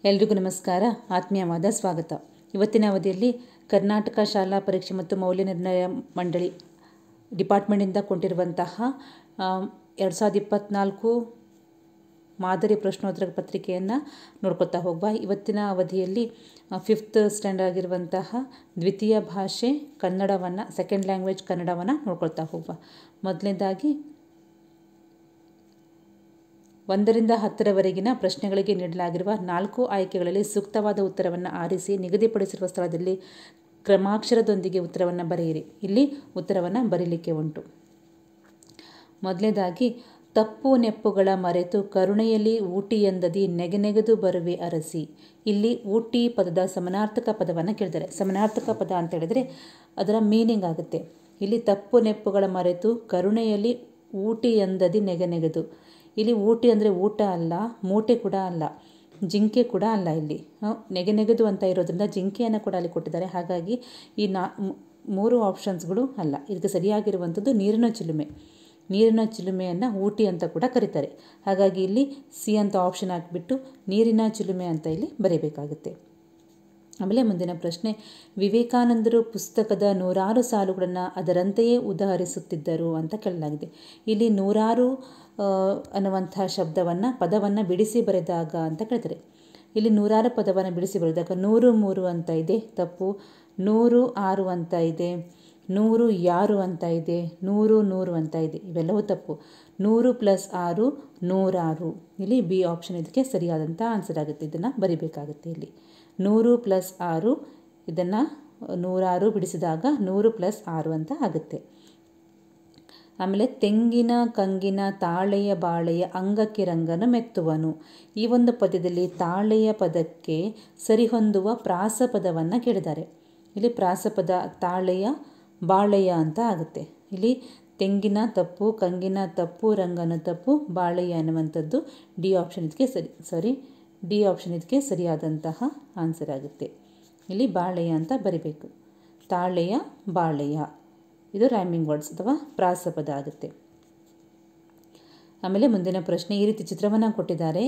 ಎಲ್ರಿಗೂ ನಮಸ್ಕಾರ, ಆತ್ಮೀಯವಾದ ಸ್ವಾಗತ. ಇವತ್ತಿನ ಅವಧಿಯಲ್ಲಿ ಕರ್ನಾಟಕ ಶಾಲಾ ಪರೀಕ್ಷೆ ಮತ್ತು ಮೌಲ್ಯನಿರ್ಣಯ ಮಂಡಳಿ ಡಿಪಾರ್ಟ್ಮೆಂಟಿಂದ ಕೊಟ್ಟಿರುವಂತಹ 2024 ಮಾದರಿ ಪ್ರಶ್ನೋತ್ತರ ಪತ್ರಿಕೆಯನ್ನು ನೋಡ್ಕೊತಾ ಹೋಗುವ. ಇವತ್ತಿನ ಅವಧಿಯಲ್ಲಿ 5th ಸ್ಟ್ಯಾಂಡರ್ಡ್ ಆಗಿರುವಂತಹ ದ್ವಿತೀಯ ಭಾಷೆ ಕನ್ನಡವನ್ನು, ಸೆಕೆಂಡ್ ಲ್ಯಾಂಗ್ವೇಜ್ ಕನ್ನಡವನ್ನು ನೋಡ್ಕೊಳ್ತಾ ಹೋಗುವ. ಮೊದಲನೇದಾಗಿ 1ರಿಂದ 10ರವರೆಗಿನ ಪ್ರಶ್ನೆಗಳಿಗೆ ನೀಡಲಾಗಿರುವ 4 ಆಯ್ಕೆಗಳಲ್ಲಿ ಸೂಕ್ತವಾದ ಉತ್ತರವನ್ನು ಆರಿಸಿ ನಿಗದಿಪಡಿಸಿರುವ ಸ್ಥಳದಲ್ಲಿ ಕ್ರಮಾಕ್ಷರದೊಂದಿಗೆ ಉತ್ತರವನ್ನು ಬರೆಯಿರಿ. ಇಲ್ಲಿ ಉತ್ತರವನ್ನು ಬರೀಲಿಕ್ಕೆ ಉಂಟು. ಮೊದಲನೇದಾಗಿ, ತಪ್ಪು ನೆಪ್ಪುಗಳ ಮರೆತು ಕರುಣೆಯಲ್ಲಿ ಊಟಿಯಂದದಿ ನೆಗೆನೆಗೆದು ಬರುವೆ ಅರಸಿ. ಇಲ್ಲಿ ಊಟಿ ಪದದ ಸಮಾನಾರ್ಥಕ ಪದವನ್ನು ಕೇಳಿದ್ದಾರೆ. ಸಮಾನಾರ್ಥಕ ಪದ ಅಂತ ಹೇಳಿದರೆ ಅದರ ಮೀನಿಂಗ್ ಆಗುತ್ತೆ. ಇಲ್ಲಿ ತಪ್ಪು ನೆಪ್ಪುಗಳ ಮರೆತು ಕರುಣೆಯಲ್ಲಿ ಊಟಿಯಂದದಿ ನೆಗೆನೆಗೆದು. ಇಲ್ಲಿ ಊಟಿ ಅಂದರೆ ಊಟ ಅಲ್ಲ, ಮೂಟೆ ಕೂಡ ಅಲ್ಲ, ಜಿಂಕೆ ಕೂಡ ಅಲ್ಲ. ಇಲ್ಲಿ ನೆಗೆನೆಗೆದು ಅಂತ ಇರೋದ್ರಿಂದ ಜಿಂಕೆಯನ್ನು ಕೂಡ ಅಲ್ಲಿ ಕೊಟ್ಟಿದ್ದಾರೆ. ಹಾಗಾಗಿ ಈ 3 ಆಪ್ಷನ್ಸ್ಗಳು ಅಲ್ಲ. ಇದಕ್ಕೆ ಸರಿಯಾಗಿರುವಂಥದ್ದು ನೀರಿನ ಚಿಲುಮೆ. ನೀರಿನ ಚಿಲುಮೆಯನ್ನು ಊಟಿ ಅಂತ ಕೂಡ ಕರೀತಾರೆ. ಹಾಗಾಗಿ ಇಲ್ಲಿ ಸಿ ಅಂತ ಆಪ್ಷನ್ ಹಾಕಿಬಿಟ್ಟು ನೀರಿನ ಚಿಲುಮೆ ಅಂತ ಇಲ್ಲಿ ಬರೀಬೇಕಾಗುತ್ತೆ. ಆಮೇಲೆ ಮುಂದಿನ ಪ್ರಶ್ನೆ, ವಿವೇಕಾನಂದರು ಪುಸ್ತಕದ 100 ಸಾಲುಗಳನ್ನು ಅದರಂತೆಯೇ ಉದಾಹರಿಸುತ್ತಿದ್ದರು ಅಂತ ಕೇಳಲಾಗಿದೆ. ಇಲ್ಲಿ 100 ಅನ್ನುವಂಥ ಪದವನ್ನು ಬಿಡಿಸಿ ಬರೆದಾಗ ಅಂತ ಕೇಳ್ತಾರೆ. ಇಲ್ಲಿ 100 ಪದವನ್ನು ಬಿಡಿಸಿ ಬರೆದಾಗ 103 ಅಂತ ಇದೆ, ತಪ್ಪು. 106 ಅಂತ ಇದೆ, 100 ಅಂತ ಇದೆ, 100 ಅಂತ ಇದೆ, ಇವೆಲ್ಲವೂ ತಪ್ಪು. 100 + 6 106. ಇಲ್ಲಿ ಬಿ ಆಪ್ಷನ್ ಇದಕ್ಕೆ ಸರಿಯಾದಂಥ ಆನ್ಸರ್ ಆಗುತ್ತೆ. ಇದನ್ನು ಬರಿಬೇಕಾಗುತ್ತೆ. ಇಲ್ಲಿ 100 + 6, ಇದನ್ನು 106 ಬಿಡಿಸಿದಾಗ 100 + 6 ಅಂತ ಆಗುತ್ತೆ. ಆಮೇಲೆ ತೆಂಗಿನ ಕಂಗಿನ ತಾಳೆಯ ಬಾಳೆಯ ಅಂಗಕ್ಕೆ ರಂಗನು ಮೆತ್ತುವನು. ಈ ಒಂದು ಪದ್ಯದಲ್ಲಿ ತಾಳೆಯ ಪದಕ್ಕೆ ಸರಿಹೊಂದುವ ಪ್ರಾಸಪದವನ್ನು ಕೇಳಿದ್ದಾರೆ. ಇಲ್ಲಿ ಪ್ರಾಸಪದ ತಾಳೆಯ ಬಾಳೆಯ ಅಂತ ಆಗುತ್ತೆ. ಇಲ್ಲಿ ತೆಂಗಿನ ತಪ್ಪು, ಕಂಗಿನ ತಪ್ಪು, ರಂಗನ ತಪ್ಪು, ಬಾಳೆಯ ಅನ್ನುವಂಥದ್ದು ಡಿ ಆಪ್ಷನ್ ಇದಕ್ಕೆ ಸರಿಯಾದಂತಹ ಆನ್ಸರ್ ಆಗುತ್ತೆ. ಇಲ್ಲಿ ಬಾಳೆಯ ಅಂತ ಬರಿಬೇಕು. ತಾಳೆಯ ಬಾಳೆಯ, ಇದು ರೈಮಿಂಗ್ ವರ್ಡ್ಸ್ ಅಥವಾ ಪ್ರಾಸಪದ ಆಗುತ್ತೆ. ಆಮೇಲೆ ಮುಂದಿನ ಪ್ರಶ್ನೆ, ಈ ರೀತಿ ಚಿತ್ರವನ್ನು ಕೊಟ್ಟಿದ್ದಾರೆ.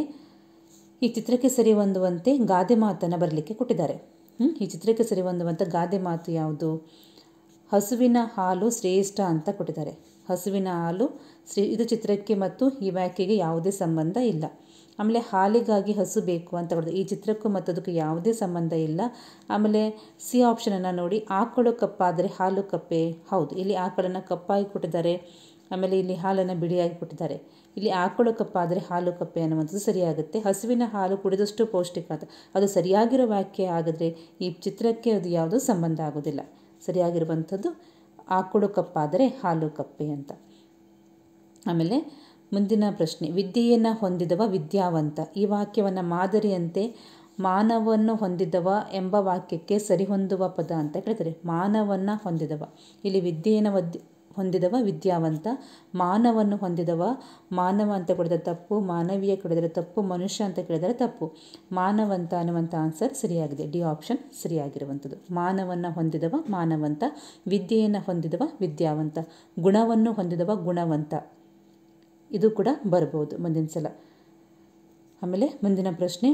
ಈ ಚಿತ್ರಕ್ಕೆ ಸರಿ ಹೊಂದುವಂತೆ ಗಾದೆ ಮಾತನ್ನು ಬರಲಿಕ್ಕೆ ಕೊಟ್ಟಿದ್ದಾರೆ. ಈ ಚಿತ್ರಕ್ಕೆ ಸರಿ ಹೊಂದುವಂಥ ಗಾದೆ ಮಾತು ಯಾವುದು? ಹಸುವಿನ ಹಾಲು ಶ್ರೇಷ್ಠ ಅಂತ ಕೊಟ್ಟಿದ್ದಾರೆ. ಹಸುವಿನ ಹಾಲು ಇದು ಚಿತ್ರಕ್ಕೆ ಮತ್ತು ಈ ವಾಕ್ಯಕ್ಕೆ ಯಾವುದೇ ಸಂಬಂಧ ಇಲ್ಲ. ಆಮೇಲೆ ಹಾಲಿಗಾಗಿ ಹಸು ಬೇಕು ಅಂತ ಕೊಟ್ಟಿದ್ದಾರೆ. ಈ ಚಿತ್ರಕ್ಕೂ ಮತ್ತು ಅದಕ್ಕೆ ಯಾವುದೇ ಸಂಬಂಧ ಇಲ್ಲ. ಆಮೇಲೆ ಸಿ ಆಪ್ಷನನ್ನು ನೋಡಿ, ಆಕಳು ಕಪ್ಪಾದರೆ ಹಾಲು ಕಪ್ಪೆ. ಹೌದು, ಇಲ್ಲಿ ಆಕಳನ್ನು ಕಪ್ಪಾಗಿ ಕೊಟ್ಟಿದ್ದಾರೆ. ಆಮೇಲೆ ಇಲ್ಲಿ ಹಾಲನ್ನು ಬಿಡಿಯಾಗಿ ಕೊಟ್ಟಿದ್ದಾರೆ. ಇಲ್ಲಿ ಆಕಳು ಕಪ್ಪಾದರೆ ಹಾಲು ಕಪ್ಪೆ ಅನ್ನುವಂಥದ್ದು ಸರಿಯಾಗುತ್ತೆ. ಹಸುವಿನ ಹಾಲು ಕುಡಿದಷ್ಟು ಪೌಷ್ಟಿಕ ಅಂತ ಅದು ಸರಿಯಾಗಿರೋ ವಾಕ್ಯ ಆಗಿದ್ರೆ ಈ ಚಿತ್ರಕ್ಕೆ ಅದು ಯಾವುದೂ ಸಂಬಂಧ ಆಗೋದಿಲ್ಲ. ಸರಿಯಾಗಿರುವಂಥದ್ದು ಆಕಳು ಕಪ್ಪಾದರೆ ಹಾಲು ಕಪ್ಪೆ ಅಂತ. ಆಮೇಲೆ ಮುಂದಿನ ಪ್ರಶ್ನೆ, ವಿದ್ಯೆಯನ್ನು ಹೊಂದಿದವ ವಿದ್ಯಾವಂತ. ಈ ವಾಕ್ಯವನ್ನು ಮಾದರಿಯಂತೆ ಮಾನವನ್ನು ಹೊಂದಿದವ ಎಂಬ ವಾಕ್ಯಕ್ಕೆ ಸರಿಹೊಂದುವ ಪದ ಅಂತ ಕೇಳ್ತಾರೆ. ಮಾನವನ್ನು ಹೊಂದಿದವ, ಇಲ್ಲಿ ವಿದ್ಯೆಯನ್ನು ಹೊಂದಿದವ ವಿದ್ಯಾವಂತ, ಮಾನವನ್ನು ಹೊಂದಿದವ ಮಾನವ ಅಂತ ಕೇಳಿದರೆ ತಪ್ಪು, ಮಾನವೀಯ ಕೇಳಿದರೆ ತಪ್ಪು, ಮನುಷ್ಯ ಅಂತ ಕೇಳಿದರೆ ತಪ್ಪು. ಮಾನವಂತ ಅನ್ನುವಂಥ ಆನ್ಸರ್ ಸರಿಯಾಗಿದೆ. D option ಸರಿಯಾಗಿರುವಂಥದ್ದು. ಮಾನವನ್ನು ಹೊಂದಿದವ ಮಾನವಂತ, ವಿದ್ಯೆಯನ್ನು ಹೊಂದಿದವ ವಿದ್ಯಾವಂತ, ಗುಣವನ್ನು ಹೊಂದಿದವ ಗುಣವಂತ. ಇದು ಕೂಡ ಬರ್ಬೋದು ಮುಂದಿನ ಸಲ. ಆಮೇಲೆ ಮುಂದಿನ ಪ್ರಶ್ನೆ,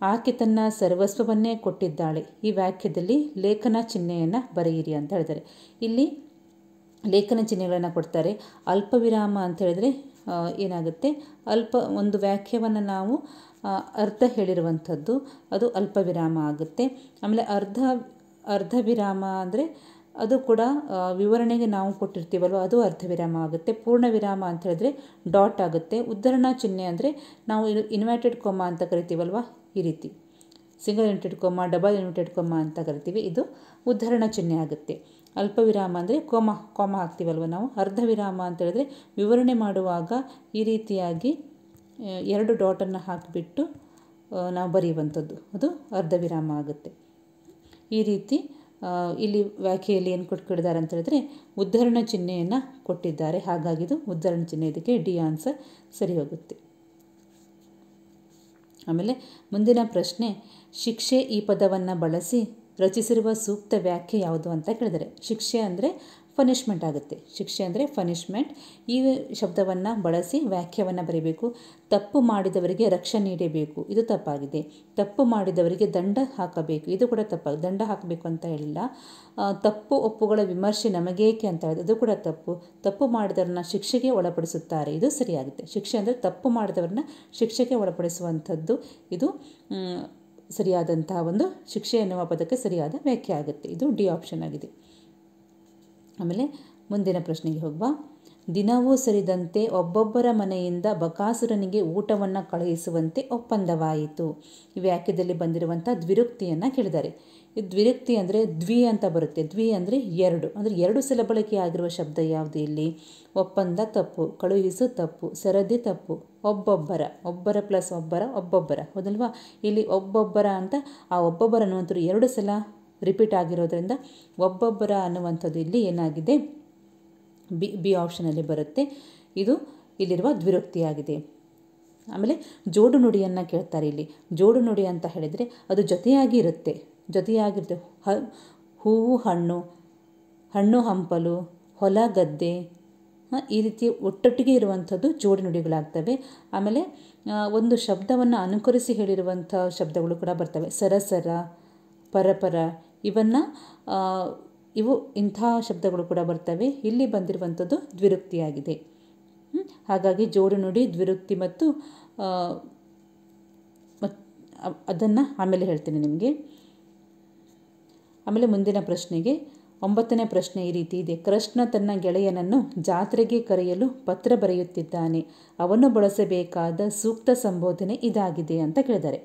ಆಕೆ ತನ್ನ ಸರ್ವಸ್ವವನ್ನೇ ಕೊಟ್ಟಿದ್ದಾಳೆ. ಈ ವಾಕ್ಯದಲ್ಲಿ ಲೇಖನ ಚಿಹ್ನೆಯನ್ನು ಬರೆಯಿರಿ ಅಂತ ಹೇಳಿದ್ದಾರೆ. ಇಲ್ಲಿ ಲೇಖನ ಚಿಹ್ನೆಗಳನ್ನು ಕೊಡ್ತಾರೆ. ಅಲ್ಪ ವಿರಾಮ ಅಂತ ಹೇಳಿದರೆ ಏನಾಗುತ್ತೆ? ಒಂದು ವಾಕ್ಯವನ್ನು ನಾವು ಅರ್ಧ ಹೇಳಿರುವಂಥದ್ದು ಅದು ಅಲ್ಪ ವಿರಾಮ ಆಗುತ್ತೆ. ಆಮೇಲೆ ಅರ್ಧ ವಿರಾಮ ಅಂದರೆ ಅದು ಕೂಡ ವಿವರಣೆಗೆ ನಾವು ಕೊಟ್ಟಿರ್ತೀವಲ್ವ, ಅದು ಅರ್ಧ ವಿರಾಮ ಆಗುತ್ತೆ. ಪೂರ್ಣ ವಿರಾಮ ಅಂತ ಹೇಳಿದ್ರೆ ಡಾಟ್ ಆಗುತ್ತೆ. ಉದ್ಧರಣ ಚಿಹ್ನೆ ಅಂದರೆ ನಾವು ಇನ್ವರ್ಟೆಡ್ ಕೊಮ್ಮ ಅಂತ ಕರಿತೀವಲ್ವ, ಈ ರೀತಿ single inverted comma, double inverted comma ಅಂತ ಕರಿತೀವಿ. ಇದು ಉದ್ಧರಣ ಚಿಹ್ನೆ ಆಗುತ್ತೆ. ಅಲ್ಪ ವಿರಾಮ ಅಂದರೆ ಕೊಮ ಹಾಕ್ತೀವಲ್ವ ನಾವು. ಅರ್ಧ ವಿರಾಮ ಅಂತ ಹೇಳಿದ್ರೆ ವಿವರಣೆ ಮಾಡುವಾಗ ಈ ರೀತಿಯಾಗಿ 2 ಡಾಟನ್ನು ಹಾಕಿಬಿಟ್ಟು ನಾವು ಬರೆಯುವಂಥದ್ದು, ಅದು ಅರ್ಧ ವಿರಾಮ ಆಗುತ್ತೆ. ಈ ರೀತಿ ಇಲ್ಲಿ ವ್ಯಾಖ್ಯೆಯಲ್ಲಿ ಏನು ಕೊಟ್ಟಿದ್ದಾರೆ ಅಂತ ಹೇಳಿದ್ರೆ ಉದ್ಧರಣ ಚಿಹ್ನೆಯನ್ನು ಕೊಟ್ಟಿದ್ದಾರೆ. ಹಾಗಾಗಿ ಇದು ಉದ್ಧರಣ ಚಿಹ್ನೆ, ಇದಕ್ಕೆ ಡಿ ಆನ್ಸರ್ ಸರಿ ಹೋಗುತ್ತೆ. ಆಮೇಲೆ ಮುಂದಿನ ಪ್ರಶ್ನೆ, ಶಿಕ್ಷೆ ಈ ಪದವನ್ನು ಬಳಸಿ ರಚಿಸಿರುವ ಸೂಕ್ತ ವ್ಯಾಖ್ಯೆ ಯಾವುದು ಅಂತ ಕೇಳಿದ್ದಾರೆ. ಶಿಕ್ಷೆ ಅಂದರೆ ಪನಿಷ್ಮೆಂಟ್ ಆಗುತ್ತೆ. ಶಿಕ್ಷೆ ಅಂದರೆ ಪನಿಷ್ಮೆಂಟ್. ಈ ಶಬ್ದವನ್ನು ಬಳಸಿ ವಾಕ್ಯವನ್ನು ಬರೀಬೇಕು. ತಪ್ಪು ಮಾಡಿದವರಿಗೆ ರಕ್ಷಣೆ ನೀಡಬೇಕು, ಇದು ತಪ್ಪಾಗಿದೆ. ತಪ್ಪು ಮಾಡಿದವರಿಗೆ ದಂಡ ಹಾಕಬೇಕು, ಇದು ಕೂಡ ತಪ್ಪಾಗಿದೆ. ದಂಡ ಹಾಕಬೇಕು ಅಂತ ಹೇಳಿಲ್ಲ. ತಪ್ಪು ಒಪ್ಪುಗಳ ವಿಮರ್ಶೆ ನಮಗೇಕೆ ಅಂತ ಹೇಳಿದ್ರೆ ಅದು ಕೂಡ ತಪ್ಪು. ತಪ್ಪು ಮಾಡಿದವ್ರನ್ನ ಶಿಕ್ಷೆಗೆ ಒಳಪಡಿಸುತ್ತಾರೆ, ಇದು ಸರಿಯಾಗುತ್ತೆ. ಶಿಕ್ಷೆ ಅಂದರೆ ತಪ್ಪು ಮಾಡಿದವ್ರನ್ನ ಶಿಕ್ಷೆಗೆ ಒಳಪಡಿಸುವಂಥದ್ದು, ಇದು ಸರಿಯಾದಂತಹ ಒಂದು ಶಿಕ್ಷೆ ಎನ್ನುವ ಪದಕ್ಕೆ ಸರಿಯಾದ ವ್ಯಾಖ್ಯೆ ಆಗುತ್ತೆ. ಇದು ಡಿ ಆಪ್ಷನ್ ಆಗಿದೆ. ಆಮೇಲೆ ಮುಂದಿನ ಪ್ರಶ್ನೆಗೆ ಹೋಗುವ. ದಿನವೂ ಸರಿದಂತೆ ಒಬ್ಬೊಬ್ಬರ ಮನೆಯಿಂದ ಬಕಾಸುರನಿಗೆ ಊಟವನ್ನು ಕಳುಹಿಸುವಂತೆ ಒಪ್ಪಂದವಾಯಿತು. ಈ ವಾಕ್ಯದಲ್ಲಿ ಬಂದಿರುವಂಥ ದ್ವಿರುಕ್ತಿಯನ್ನು ಕೇಳಿದ್ದಾರೆ. ಈ ದ್ವಿರುಕ್ತಿ ಅಂದರೆ ದ್ವಿ ಅಂತ ಬರುತ್ತೆ. ದ್ವಿ ಅಂದರೆ ಎರಡು, ಅಂದರೆ ಎರಡು ಸಲ ಬಳಕೆ ಆಗಿರುವ ಶಬ್ದ ಯಾವುದು ಇಲ್ಲಿ? ಒಪ್ಪಂದ ತಪ್ಪು, ಕಳುಹಿಸು ತಪ್ಪು, ಸರದಿ ತಪ್ಪು, ಒಬ್ಬೊಬ್ಬರ, ಒಬ್ಬರ ಪ್ಲಸ್ ಒಬ್ಬರ, ಒಬ್ಬೊಬ್ಬರ, ಹೌದಲ್ವಾ? ಇಲ್ಲಿ ಒಬ್ಬೊಬ್ಬರ ಅಂತ ಆ ಒಬ್ಬೊಬ್ಬರ ಅನ್ನುವಂಥದ್ದು ಎರಡು ಸಲ ರಿಪೀಟ್ ಆಗಿರೋದ್ರಿಂದ ಒಬ್ಬೊಬ್ಬರ ಅನ್ನುವಂಥದ್ದು ಇಲ್ಲಿ ಏನಾಗಿದೆ? ಬಿ ಆಪ್ಷನಲ್ಲಿ ಬರುತ್ತೆ. ಇದು ಇಲ್ಲಿರುವ ದ್ವಿರುಕ್ತಿಯಾಗಿದೆ. ಆಮೇಲೆ ಜೋಡು ನುಡಿಯನ್ನು ಕೇಳ್ತಾರೆ. ಇಲ್ಲಿ ಜೋಡು ನುಡಿ ಅಂತ ಹೇಳಿದರೆ ಅದು ಜೊತೆಯಾಗಿ ಇರುತ್ತೆ. ಹೂವು ಹಣ್ಣು, ಹಣ್ಣು ಹಂಪಲು, ಹೊಲ ಗದ್ದೆ, ಈ ರೀತಿ ಒಟ್ಟೊಟ್ಟಿಗೆ ಇರುವಂಥದ್ದು ಜೋಡು ನುಡಿಗಳಾಗ್ತವೆ. ಆಮೇಲೆ ಒಂದು ಶಬ್ದವನ್ನು ಅನುಕರಿಸಿ ಹೇಳಿರುವಂಥ ಶಬ್ದಗಳು ಕೂಡ ಬರ್ತವೆ. ಸರಸರ, ಪರಪರ, ಇವು ಇಂಥ ಶಬ್ದಗಳು ಕೂಡ ಬರ್ತವೆ. ಇಲ್ಲಿ ಬಂದಿರುವಂಥದ್ದು ದ್ವಿರುಕ್ತಿಯಾಗಿದೆ. ಹಾಗಾಗಿ ಜೋಡು ನುಡಿ, ದ್ವಿರುಕ್ತಿ ಮತ್ತು ಅದನ್ನು ಆಮೇಲೆ ಹೇಳ್ತೀನಿ ನಿಮಗೆ. ಆಮೇಲೆ ಮುಂದಿನ ಪ್ರಶ್ನೆಗೆ 9ನೇ ಪ್ರಶ್ನೆ ಈ ರೀತಿ ಇದೆ. ಕೃಷ್ಣ ತನ್ನ ಗೆಳೆಯನನ್ನು ಜಾತ್ರೆಗೆ ಕರೆಯಲು ಪತ್ರ ಬರೆಯುತ್ತಿದ್ದಾನೆ. ಅವನು ಬಳಸಬೇಕಾದ ಸೂಕ್ತ ಸಂಬೋಧನೆ ಇದಾಗಿದೆ ಅಂತ ಕೇಳಿದ್ದಾರೆ.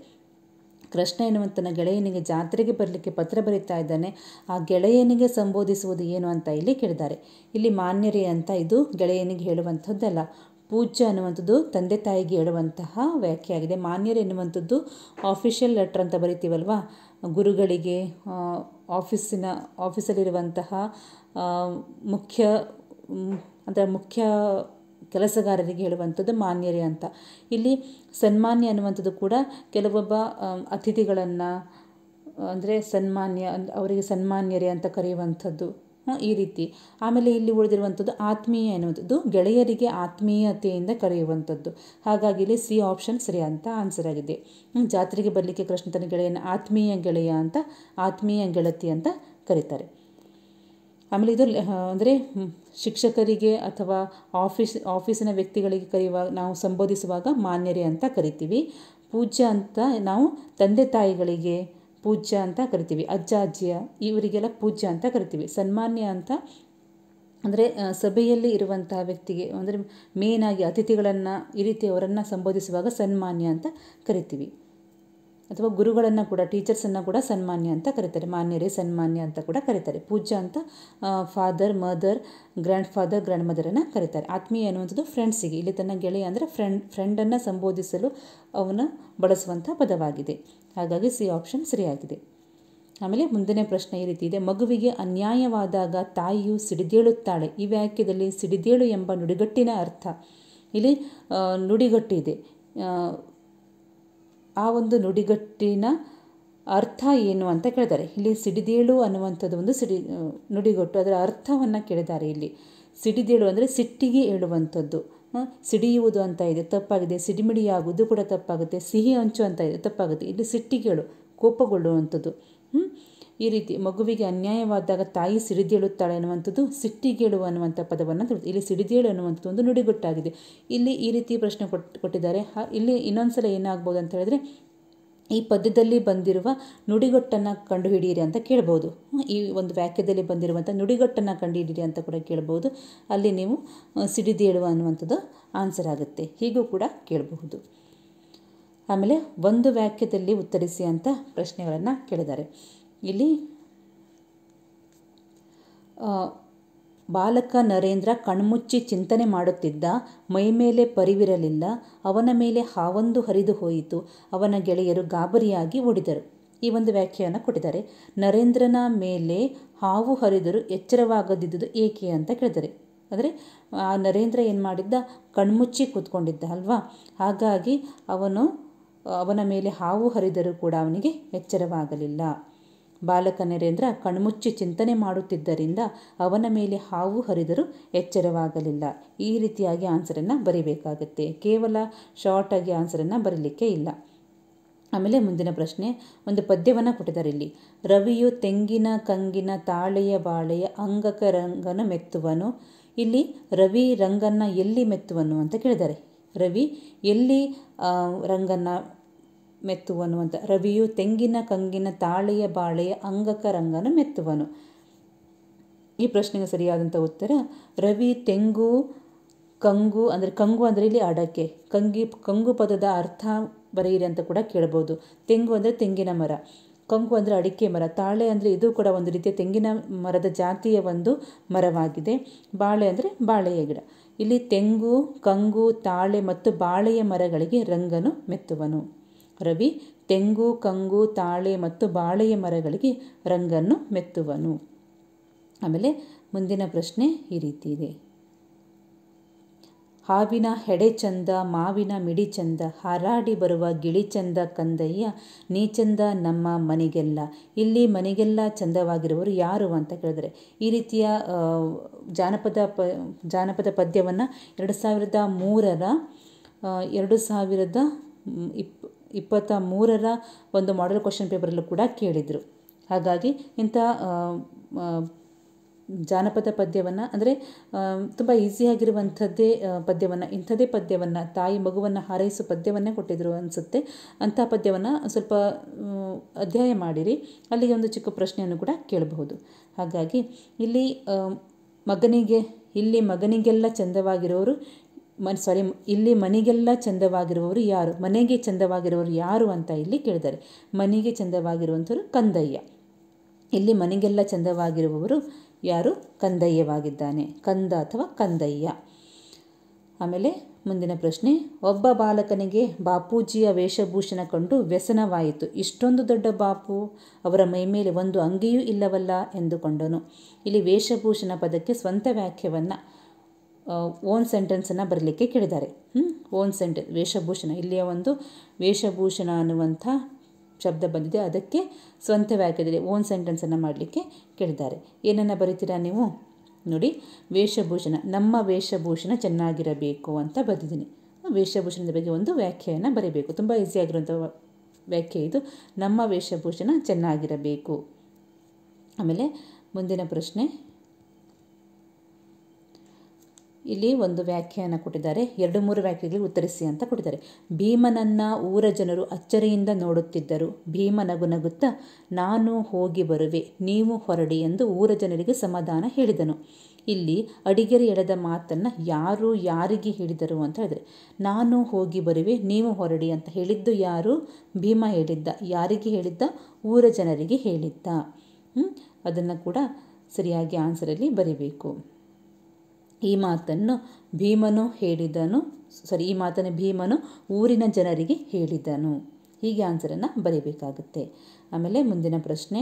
ಕೃಷ್ಣ ಎನ್ನುವಂತನ ಗೆಳೆಯನಿಗೆ ಜಾತ್ರೆಗೆ ಬರಲಿಕ್ಕೆ ಪತ್ರ ಬರೀತಾ ಇದ್ದಾನೆ. ಆ ಗೆಳೆಯನಿಗೆ ಸಂಬೋಧಿಸುವುದು ಏನು ಅಂತ ಇಲ್ಲಿ ಕೇಳಿದ್ದಾರೆ. ಇಲ್ಲಿ ಮಾನ್ಯರೇ ಅಂತ ಇದು ಗೆಳೆಯನಿಗೆ ಹೇಳುವಂಥದ್ದಲ್ಲ. ಪೂಜ್ಯ ಅನ್ನುವಂಥದ್ದು ತಂದೆ ತಾಯಿಗೆ ಹೇಳುವಂತಹ ವ್ಯಾಖ್ಯೆ ಆಗಿದೆ. ಮಾನ್ಯರು ಎನ್ನುವಂಥದ್ದು ಆಫಿಷಿಯಲ್ ಲೆಟ್ರ್ ಅಂತ ಬರಿತೀವಲ್ವಾ, ಗುರುಗಳಿಗೆ, ಆಫೀಸಲ್ಲಿರುವಂತಹ ಮುಖ್ಯ ಕೆಲಸಗಾರರಿಗೆ ಹೇಳುವಂಥದ್ದು ಮಾನ್ಯರೇ ಅಂತ. ಇಲ್ಲಿ ಸನ್ಮಾನ್ಯ ಅನ್ನುವಂಥದ್ದು ಕೂಡ ಕೆಲವೊಬ್ಬ ಅತಿಥಿಗಳನ್ನು ಅಂದರೆ ಅವರಿಗೆ ಸನ್ಮಾನ್ಯರೇ ಅಂತ ಕರೆಯುವಂಥದ್ದು, ಈ ರೀತಿ. ಆಮೇಲೆ ಇಲ್ಲಿ ಉಳಿದಿರುವಂಥದ್ದು ಆತ್ಮೀಯ ಎನ್ನುವಂಥದ್ದು ಗೆಳೆಯರಿಗೆ ಆತ್ಮೀಯತೆಯಿಂದ ಕರೆಯುವಂಥದ್ದು. ಹಾಗಾಗಿ ಇಲ್ಲಿ ಸಿ ಆಪ್ಷನ್ ಸರಿ ಅಂತ ಆನ್ಸರ್ ಆಗಿದೆ. ಜಾತ್ರೆಗೆ ಬರಲಿಕ್ಕೆ ಕೃಷ್ಣ ತನ್ನ ಗೆಳೆಯನ ಆತ್ಮೀಯ ಗೆಳೆಯ ಅಂತ, ಆತ್ಮೀಯ ಗೆಳತಿ ಅಂತ ಕರೀತಾರೆ. ಆಮೇಲೆ ಇದು ಅಂದರೆ ಶಿಕ್ಷಕರಿಗೆ ಅಥವಾ ಆಫೀಸಿನ ವ್ಯಕ್ತಿಗಳಿಗೆ ನಾವು ಸಂಬೋಧಿಸುವಾಗ ಮಾನ್ಯರೇ ಅಂತ ಕರಿತೀವಿ. ಪೂಜ್ಯ ಅಂತ ನಾವು ತಂದೆ ತಾಯಿಗಳಿಗೆ ಪೂಜ್ಯ ಅಂತ ಕರಿತೀವಿ. ಅಜ್ಜ ಅಜ್ಜಿಯ ಇವರಿಗೆಲ್ಲ ಪೂಜ್ಯ ಅಂತ ಕರಿತೀವಿ. ಸನ್ಮಾನ್ಯ ಅಂತ ಅಂದರೆ ಸಭೆಯಲ್ಲಿ ಇರುವಂತಹ ವ್ಯಕ್ತಿಗೆ ಅಂದರೆ ಮೇನಾಗಿ ಅತಿಥಿಗಳನ್ನು ಈ ರೀತಿ ಅವರನ್ನು ಸಂಬೋಧಿಸುವಾಗ ಸನ್ಮಾನ್ಯ ಅಂತ ಕರಿತೀವಿ. ಅಥವಾ ಗುರುಗಳನ್ನು ಕೂಡ, ಟೀಚರ್ಸನ್ನು ಕೂಡ ಸನ್ಮಾನ್ಯ ಅಂತ ಕರೀತಾರೆ. ಮಾನ್ಯರೇ ಸನ್ಮಾನ್ಯ ಅಂತ ಕೂಡ ಕರೀತಾರೆ. ಪೂಜ್ಯ ಅಂತ ಫಾದರ್, ಮದರ್, ಗ್ರ್ಯಾಂಡ್ ಫಾದರ್, ಗ್ರ್ಯಾಂಡ್ ಮದರನ್ನು ಕರೀತಾರೆ. ಆತ್ಮೀಯ ಅನ್ನುವಂಥದ್ದು ಫ್ರೆಂಡ್ಸಿಗೆ, ಇಲ್ಲಿ ತನ್ನ ಗೆಳೆಯ ಅಂದರೆ ಫ್ರೆಂಡನ್ನು ಸಂಬೋಧಿಸಲು ಅವನು ಬಳಸುವಂಥ ಪದವಾಗಿದೆ. ಹಾಗಾಗಿ ಸಿ ಆಪ್ಷನ್ ಸರಿಯಾಗಿದೆ. ಆಮೇಲೆ ಮುಂದಿನ ಪ್ರಶ್ನೆ ಈ ರೀತಿ ಇದೆ. ಮಗುವಿಗೆ ಅನ್ಯಾಯವಾದಾಗ ತಾಯಿಯು ಸಿಡಿದೇಳುತ್ತಾಳೆ. ಈ ವಾಕ್ಯದಲ್ಲಿ ಸಿಡಿದೇಳು ಎಂಬ ನುಡಿಗಟ್ಟಿನ ಅರ್ಥ, ಇಲ್ಲಿ ನುಡಿಗಟ್ಟಿದೆ. ಆ ಒಂದು ನುಡಿಗಟ್ಟಿನ ಅರ್ಥ ಏನು ಅಂತ ಕೇಳಿದ್ದಾರೆ. ಇಲ್ಲಿ ಸಿಡಿದೇಳು ಅನ್ನುವಂಥದ್ದು ಒಂದು ನುಡಿಗಟ್ಟು, ಅದರ ಅರ್ಥವನ್ನು ಕೇಳಿದ್ದಾರೆ. ಇಲ್ಲಿ ಸಿಡಿದೇಳು ಅಂದರೆ ಸಿಟ್ಟಿಗೆ ಏಳುವಂಥದ್ದು. ಸಿಡಿಯುವುದು ಅಂತ ಇದೆ, ತಪ್ಪಾಗಿದೆ. ಸಿಡಿಮಿಡಿಯಾಗುವುದು ಕೂಡ ತಪ್ಪಾಗುತ್ತೆ. ಸಿಹಿ ಹಂಚು ಅಂತ ಇದೆ, ತಪ್ಪಾಗುತ್ತೆ. ಇಲ್ಲಿ ಸಿಟ್ಟಿಗೇಳು, ಕೋಪಗೊಳ್ಳುವಂಥದ್ದು. ಈ ರೀತಿ ಮಗುವಿಗೆ ಅನ್ಯಾಯವಾದಾಗ ತಾಯಿ ಸಿಡಿದೇಳುತ್ತಾಳೆ ಅನ್ನುವಂಥದ್ದು ಸಿಟ್ಟಿಗೇಳು ಅನ್ನುವಂಥ ಪದವನ್ನು ತಿಳಿದು, ಇಲ್ಲಿ ಸಿಡಿದೇಳು ಅನ್ನುವಂಥದ್ದು ಒಂದು ನುಡಿಗಟ್ಟಾಗಿದೆ. ಇಲ್ಲಿ ಈ ರೀತಿ ಪ್ರಶ್ನೆ ಕೊಟ್ಟಿದ್ದಾರೆ. ಇಲ್ಲಿ ಇನ್ನೊಂದ್ಸಲ ಏನಾಗ್ಬೋದು ಅಂತ ಹೇಳಿದ್ರೆ, ಈ ಪದ್ಯದಲ್ಲಿ ಬಂದಿರುವ ನುಡಿಗಟ್ಟನ್ನು ಕಂಡುಹಿಡಿಯಿರಿ ಅಂತ ಕೇಳ್ಬೋದು. ಈ ಒಂದು ವಾಕ್ಯದಲ್ಲಿ ಬಂದಿರುವಂಥ ನುಡಿಗಟ್ಟನ್ನು ಕಂಡುಹಿಡಿಯಿರಿ ಅಂತ ಕೂಡ ಕೇಳ್ಬೋದು. ಅಲ್ಲಿ ನೀವು ಸಿಡಿದೇಳು ಅನ್ನುವಂಥದ್ದು ಆನ್ಸರ್ ಆಗುತ್ತೆ. ಹೀಗೂ ಕೂಡ ಕೇಳಬಹುದು. ಆಮೇಲೆ ಒಂದು ವಾಕ್ಯದಲ್ಲಿ ಉತ್ತರಿಸಿ ಅಂತ ಪ್ರಶ್ನೆಗಳನ್ನು ಕೇಳಿದ್ದಾರೆ. ಇಲ್ಲಿ ಬಾಲಕ ನರೇಂದ್ರ ಕಣ್ಮುಚ್ಚಿ ಚಿಂತನೆ ಮಾಡುತ್ತಿದ್ದ. ಮೈಮೇಲೆ ಪರಿವಿರಲಿಲ್ಲ. ಅವನ ಮೇಲೆ ಹಾವೊಂದು ಹರಿದು ಹೋಯಿತು. ಅವನ ಗೆಳೆಯರು ಗಾಬರಿಯಾಗಿ ಓಡಿದರು. ಈ ಒಂದು ವ್ಯಾಖ್ಯೆಯನ್ನು ಕೊಟ್ಟಿದ್ದಾರೆ. ನರೇಂದ್ರನ ಮೇಲೆ ಹಾವು ಹರಿದರೂ ಎಚ್ಚರವಾಗದಿದ್ದುದು ಏಕೆ ಅಂತ ಕೇಳಿದ್ದಾರೆ. ಅಂದರೆ ಆ ನರೇಂದ್ರ ಏನು ಮಾಡಿದ್ದ, ಕಣ್ಮುಚ್ಚಿ ಕೂತ್ಕೊಂಡಿದ್ದ ಅಲ್ವಾ, ಹಾಗಾಗಿ ಅವನ ಮೇಲೆ ಹಾವು ಹರಿದರೂ ಕೂಡ ಅವನಿಗೆ ಎಚ್ಚರವಾಗಲಿಲ್ಲ. ಬಾಲಕ ನರೇಂದ್ರ ಕಣ್ಮುಚ್ಚಿ ಚಿಂತನೆ ಮಾಡುತ್ತಿದ್ದರಿಂದ ಅವನ ಮೇಲೆ ಹಾವು ಹರಿದರೂ ಎಚ್ಚರವಾಗಲಿಲ್ಲ. ಈ ರೀತಿಯಾಗಿ ಆನ್ಸರನ್ನು ಬರೀಬೇಕಾಗುತ್ತೆ. ಕೇವಲ ಶಾರ್ಟಾಗಿ ಆನ್ಸರನ್ನು ಬರೀಲಿಕ್ಕೆ ಇಲ್ಲ. ಆಮೇಲೆ ಮುಂದಿನ ಪ್ರಶ್ನೆ, ಒಂದು ಪದ್ಯವನ್ನು ಕೊಟ್ಟಿದ್ದಾರೆ ಇಲ್ಲಿ. ರವಿಯು ತೆಂಗಿನ ಕಂಗಿನ ತಾಳೆಯ ಬಾಳೆಯ ಅಂಗಕ ರಂಗನ ಮೆತ್ತುವನು. ಇಲ್ಲಿ ರವಿ ರಂಗನ್ನ ಎಲ್ಲಿ ಮೆತ್ತುವನು ಅಂತ ಕೇಳಿದ್ದಾರೆ. ರವಿ ಎಲ್ಲಿ ರಂಗನ್ನ ಮೆತ್ತುವನು ಅಂತ. ರವಿಯು ತೆಂಗಿನ ಕಂಗಿನ ತಾಳೆಯ ಬಾಳೆಯ ಅಂಗಕ ರಂಗನ ಮೆತ್ತುವನು. ಈ ಪ್ರಶ್ನೆಗೆ ಸರಿಯಾದಂಥ ಉತ್ತರ ರವಿ ತೆಂಗು ಕಂಗು ಅಂದರೆ ಕಂಗು ಅಂದರೆ ಇಲ್ಲಿ ಅಡಕೆ. ಕಂಗು ಪದದ ಅರ್ಥ ಬರೆಯಿರಿ ಅಂತ ಕೂಡ ಕೇಳಬಹುದು. ತೆಂಗು ಅಂದರೆ ತೆಂಗಿನ ಮರ, ಕಂಗು ಅಂದರೆ ಅಡಿಕೆ ಮರ, ತಾಳೆ ಅಂದರೆ ಇದು ಕೂಡ ಒಂದು ರೀತಿಯ ತೆಂಗಿನ ಮರದ ಜಾತಿಯ ಒಂದು ಮರವಾಗಿದೆ. ಬಾಳೆ ಅಂದರೆ ಬಾಳೆಯ ಗಿಡ. ಇಲ್ಲಿ ತೆಂಗು, ಕಂಗು, ತಾಳೆ ಮತ್ತು ಬಾಳೆಯ ಮರಗಳಿಗೆ ರಂಗನು ಮೆತ್ತುವನು. ರವಿ ತೆಂಗು, ಕಂಗು, ತಾಳೆ ಮತ್ತು ಬಾಳೆಯ ಮರಗಳಿಗೆ ರಂಗನ್ನು ಮೆತ್ತುವನು. ಆಮೇಲೆ ಮುಂದಿನ ಪ್ರಶ್ನೆ ಈ ರೀತಿ ಇದೆ. ಹಾವಿನ ಹೆಡೆ ಚಂದ, ಮಾವಿನ ಮಿಡಿ ಚಂದ, ಹಾರಾಡಿ ಬರುವ ಗಿಳಿ ಚಂದ ಕಂದಯ್ಯ, ನೀ ಚಂದ ನಮ್ಮ ಮನೆಗೆಲ್ಲ. ಇಲ್ಲಿ ಮನೆಗೆಲ್ಲ ಚಂದವಾಗಿರುವವರು ಯಾರು ಅಂತ ಕೇಳಿದರೆ, ಈ ರೀತಿಯ ಜಾನಪದ ಪದ್ಯವನ್ನು 2023ರ ಒಂದು ಮಾಡೆಲ್ ಕ್ವಶನ್ ಪೇಪರಲ್ಲೂ ಕೂಡ ಕೇಳಿದರು. ಹಾಗಾಗಿ ಇಂಥ ಜಾನಪದ ಪದ್ಯವನ್ನು ಅಂದರೆ ತುಂಬ ಈಸಿಯಾಗಿರುವಂಥದ್ದೇ ಇಂಥದ್ದೇ ಪದ್ಯವನ್ನು ತಾಯಿ ಮಗುವನ್ನು ಹಾರೈಸೋ ಪದ್ಯವನ್ನೇ ಕೊಟ್ಟಿದ್ರು ಅನಿಸುತ್ತೆ. ಅಂಥ ಪದ್ಯವನ್ನು ಸ್ವಲ್ಪ ಅಧ್ಯಯನ ಮಾಡಿರಿ. ಅಲ್ಲಿಗೆ ಒಂದು ಚಿಕ್ಕ ಪ್ರಶ್ನೆಯನ್ನು ಕೂಡ ಕೇಳಬಹುದು. ಹಾಗಾಗಿ ಇಲ್ಲಿ ಮಗನಿಗೆಲ್ಲ ಚಂದವಾಗಿರೋರು ಇಲ್ಲಿ ಮನೆಗೆಲ್ಲ ಚಂದವಾಗಿರುವವರು ಯಾರು, ಮನೆಗೆ ಚಂದವಾಗಿರುವವರು ಯಾರು ಅಂತ ಇಲ್ಲಿ ಕೇಳಿದ್ದಾರೆ. ಮನೆಗೆ ಚಂದವಾಗಿರುವಂಥವ್ರು ಕಂದಯ್ಯ. ಇಲ್ಲಿ ಮನೆಗೆಲ್ಲ ಚಂದವಾಗಿರುವವರು ಯಾರು? ಕಂದಯ್ಯವಾಗಿದ್ದಾನೆ. ಕಂದ ಅಥವಾ ಕಂದಯ್ಯ. ಆಮೇಲೆ ಮುಂದಿನ ಪ್ರಶ್ನೆ, ಒಬ್ಬ ಬಾಲಕನಿಗೆ ಬಾಪೂಜಿಯ ವೇಷಭೂಷಣ ಕಂಡು ವ್ಯಸನವಾಯಿತು. ಇಷ್ಟೊಂದು ದೊಡ್ಡ ಬಾಪು, ಅವರ ಮೈಮೇಲೆ ಒಂದು ಅಂಗಿಯೂ ಇಲ್ಲವಲ್ಲ ಎಂದುಕೊಂಡನು. ಇಲ್ಲಿ ವೇಷಭೂಷಣ ಪದಕ್ಕೆ ಸ್ವಂತ ವ್ಯಾಖ್ಯವನ್ನು ಓನ್ ಸೆಂಟೆನ್ಸನ್ನು ಬರಲಿಕ್ಕೆ ಕೇಳಿದ್ದಾರೆ. ಓನ್ ಸೆಂಟೆನ್ಸ್ ವೇಷಭೂಷಣ, ಇಲ್ಲಿಯ ಒಂದು ವೇಷಭೂಷಣ ಅನ್ನುವಂಥ ಶಬ್ದ ಬಂದಿದೆ, ಅದಕ್ಕೆ ಸ್ವಂತ ವ್ಯಾಖ್ಯದಲ್ಲಿ ಓನ್ ಸೆಂಟೆನ್ಸನ್ನು ಮಾಡಲಿಕ್ಕೆ ಕೇಳಿದ್ದಾರೆ. ಏನನ್ನು ಬರೀತೀರಾ ನೀವು ನೋಡಿ. ವೇಷಭೂಷಣ, ನಮ್ಮ ವೇಷಭೂಷಣ ಚೆನ್ನಾಗಿರಬೇಕು ಅಂತ ಬರೆದಿದ್ದೀನಿ. ವೇಷಭೂಷಣದ ಬಗ್ಗೆ ಒಂದು ವ್ಯಾಖ್ಯೆಯನ್ನು ಬರೀಬೇಕು. ತುಂಬ ಈಸಿಯಾಗಿರುವಂಥ ವ್ಯಾಖ್ಯೆ ಇದು, ನಮ್ಮ ವೇಷಭೂಷಣ ಚೆನ್ನಾಗಿರಬೇಕು. ಆಮೇಲೆ ಮುಂದಿನ ಪ್ರಶ್ನೆ, ಇಲ್ಲಿ ಒಂದು ವ್ಯಾಖ್ಯೆಯನ್ನು ಕೊಟ್ಟಿದ್ದಾರೆ. 2-3 ವ್ಯಾಖ್ಯೆಗಳಿಗೆ ಉತ್ತರಿಸಿ ಅಂತ ಕೊಟ್ಟಿದ್ದಾರೆ. ಭೀಮನನ್ನ ಊರ ಜನರು ಅಚ್ಚರಿಯಿಂದ ನೋಡುತ್ತಿದ್ದರು. ಭೀಮ ನಗು ನಗುತ್ತಾ, ನಾನು ಹೋಗಿ ಬರುವೆ, ನೀವು ಹೊರಡಿ ಎಂದು ಊರ ಜನರಿಗೆ ಸಮಾಧಾನ ಹೇಳಿದನು. ಇಲ್ಲಿ ಅಡಿಗೆರೆ ಎಳೆದ ಮಾತನ್ನು ಯಾರು ಯಾರಿಗೆ ಹೇಳಿದರು ಅಂತ ಹೇಳಿದರೆ, ನಾನು ಹೋಗಿ ಬರುವೆ, ನೀವು ಹೊರಡಿ ಅಂತ ಹೇಳಿದ್ದು ಯಾರು? ಭೀಮ ಹೇಳಿದ್ದ. ಯಾರಿಗೆ ಹೇಳಿದ್ದ? ಊರ ಜನರಿಗೆ ಹೇಳಿದ್ದ. ಅದನ್ನು ಕೂಡ ಸರಿಯಾಗಿ ಆನ್ಸರಲ್ಲಿ ಬರೀಬೇಕು. ಈ ಮಾತನ್ನು ಭೀಮನು ಊರಿನ ಜನರಿಗೆ ಹೇಳಿದನು. ಹೀಗೆ ಆನ್ಸರನ್ನು ಬರೀಬೇಕಾಗುತ್ತೆ. ಆಮೇಲೆ ಮುಂದಿನ ಪ್ರಶ್ನೆ,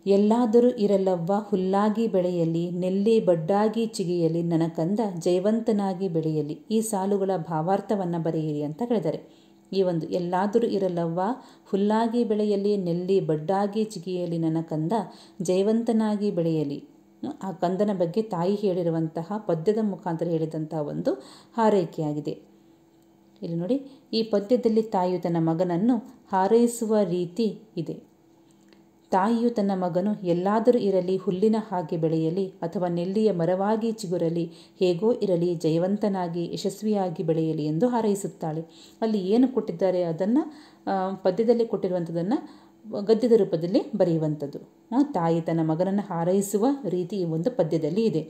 ಎಲ್ಲಾದರೂ ಇರಲವ್ವ ಹುಲ್ಲಾಗಿ ಬೆಳೆಯಲಿ, ನೆಲ್ಲಿ ಬಡ್ಡಾಗಿ ಚಿಗಿಯಲಿ, ನನ್ನ ಕಂದ ಜಯವಂತನಾಗಿ ಬೆಳೆಯಲಿ. ಈ ಸಾಲುಗಳ ಭಾವಾರ್ಥವನ್ನು ಬರೆಯಿರಿ ಅಂತ ಹೇಳಿದ್ದಾರೆ. ಈ ಒಂದು ಎಲ್ಲಾದರೂ ಇರಲವ್ವ ಹುಲ್ಲಾಗಿ ಬೆಳೆಯಲಿ, ನೆಲ್ಲಿ ಬಡ್ಡಾಗಿ ಚಿಗಿಯಲಿ, ನನ್ನ ಕಂದ ಜಯವಂತನಾಗಿ ಬೆಳೆಯಲಿ. ಆ ಕಂದನ ಬಗ್ಗೆ ತಾಯಿ ಹೇಳಿರುವಂತಹ ಪದ್ಯದ ಮುಖಾಂತರ ಹೇಳಿದಂತಹ ಒಂದು ಹಾರೈಕೆಯಾಗಿದೆ. ಇಲ್ಲಿ ನೋಡಿ, ಈ ಪದ್ಯದಲ್ಲಿ ತಾಯಿಯು ತನ್ನ ಮಗನನ್ನು ಹಾರೈಸುವ ರೀತಿ ಇದೆ. ತಾಯಿಯು ತನ್ನ ಮಗನು ಎಲ್ಲಾದರೂ ಇರಲಿ, ಹುಲ್ಲಿನ ಹಾಗೆ ಬೆಳೆಯಲಿ ಅಥವಾ ನೆಲ್ಲಿಯ ಮರವಾಗಿ ಚಿಗುರಲಿ, ಹೇಗೋ ಇರಲಿ, ಜಯವಂತನಾಗಿ ಯಶಸ್ವಿಯಾಗಿ ಬೆಳೆಯಲಿ ಎಂದು ಹಾರೈಸುತ್ತಾಳೆ. ಅಲ್ಲಿ ಏನು ಕೊಟ್ಟಿದ್ದಾರೆ ಅದನ್ನು ಪದ್ಯದಲ್ಲಿ ಕೊಟ್ಟಿರುವಂಥದ್ದನ್ನು ಗದ್ಯದ ರೂಪದಲ್ಲಿ ಬರೆಯುವಂಥದ್ದು. ತಾಯಿ ತನ್ನ ಮಗನನ್ನು ಹಾರೈಸುವ ರೀತಿ ಈ ಒಂದು ಪದ್ಯದಲ್ಲಿ ಇದೆ.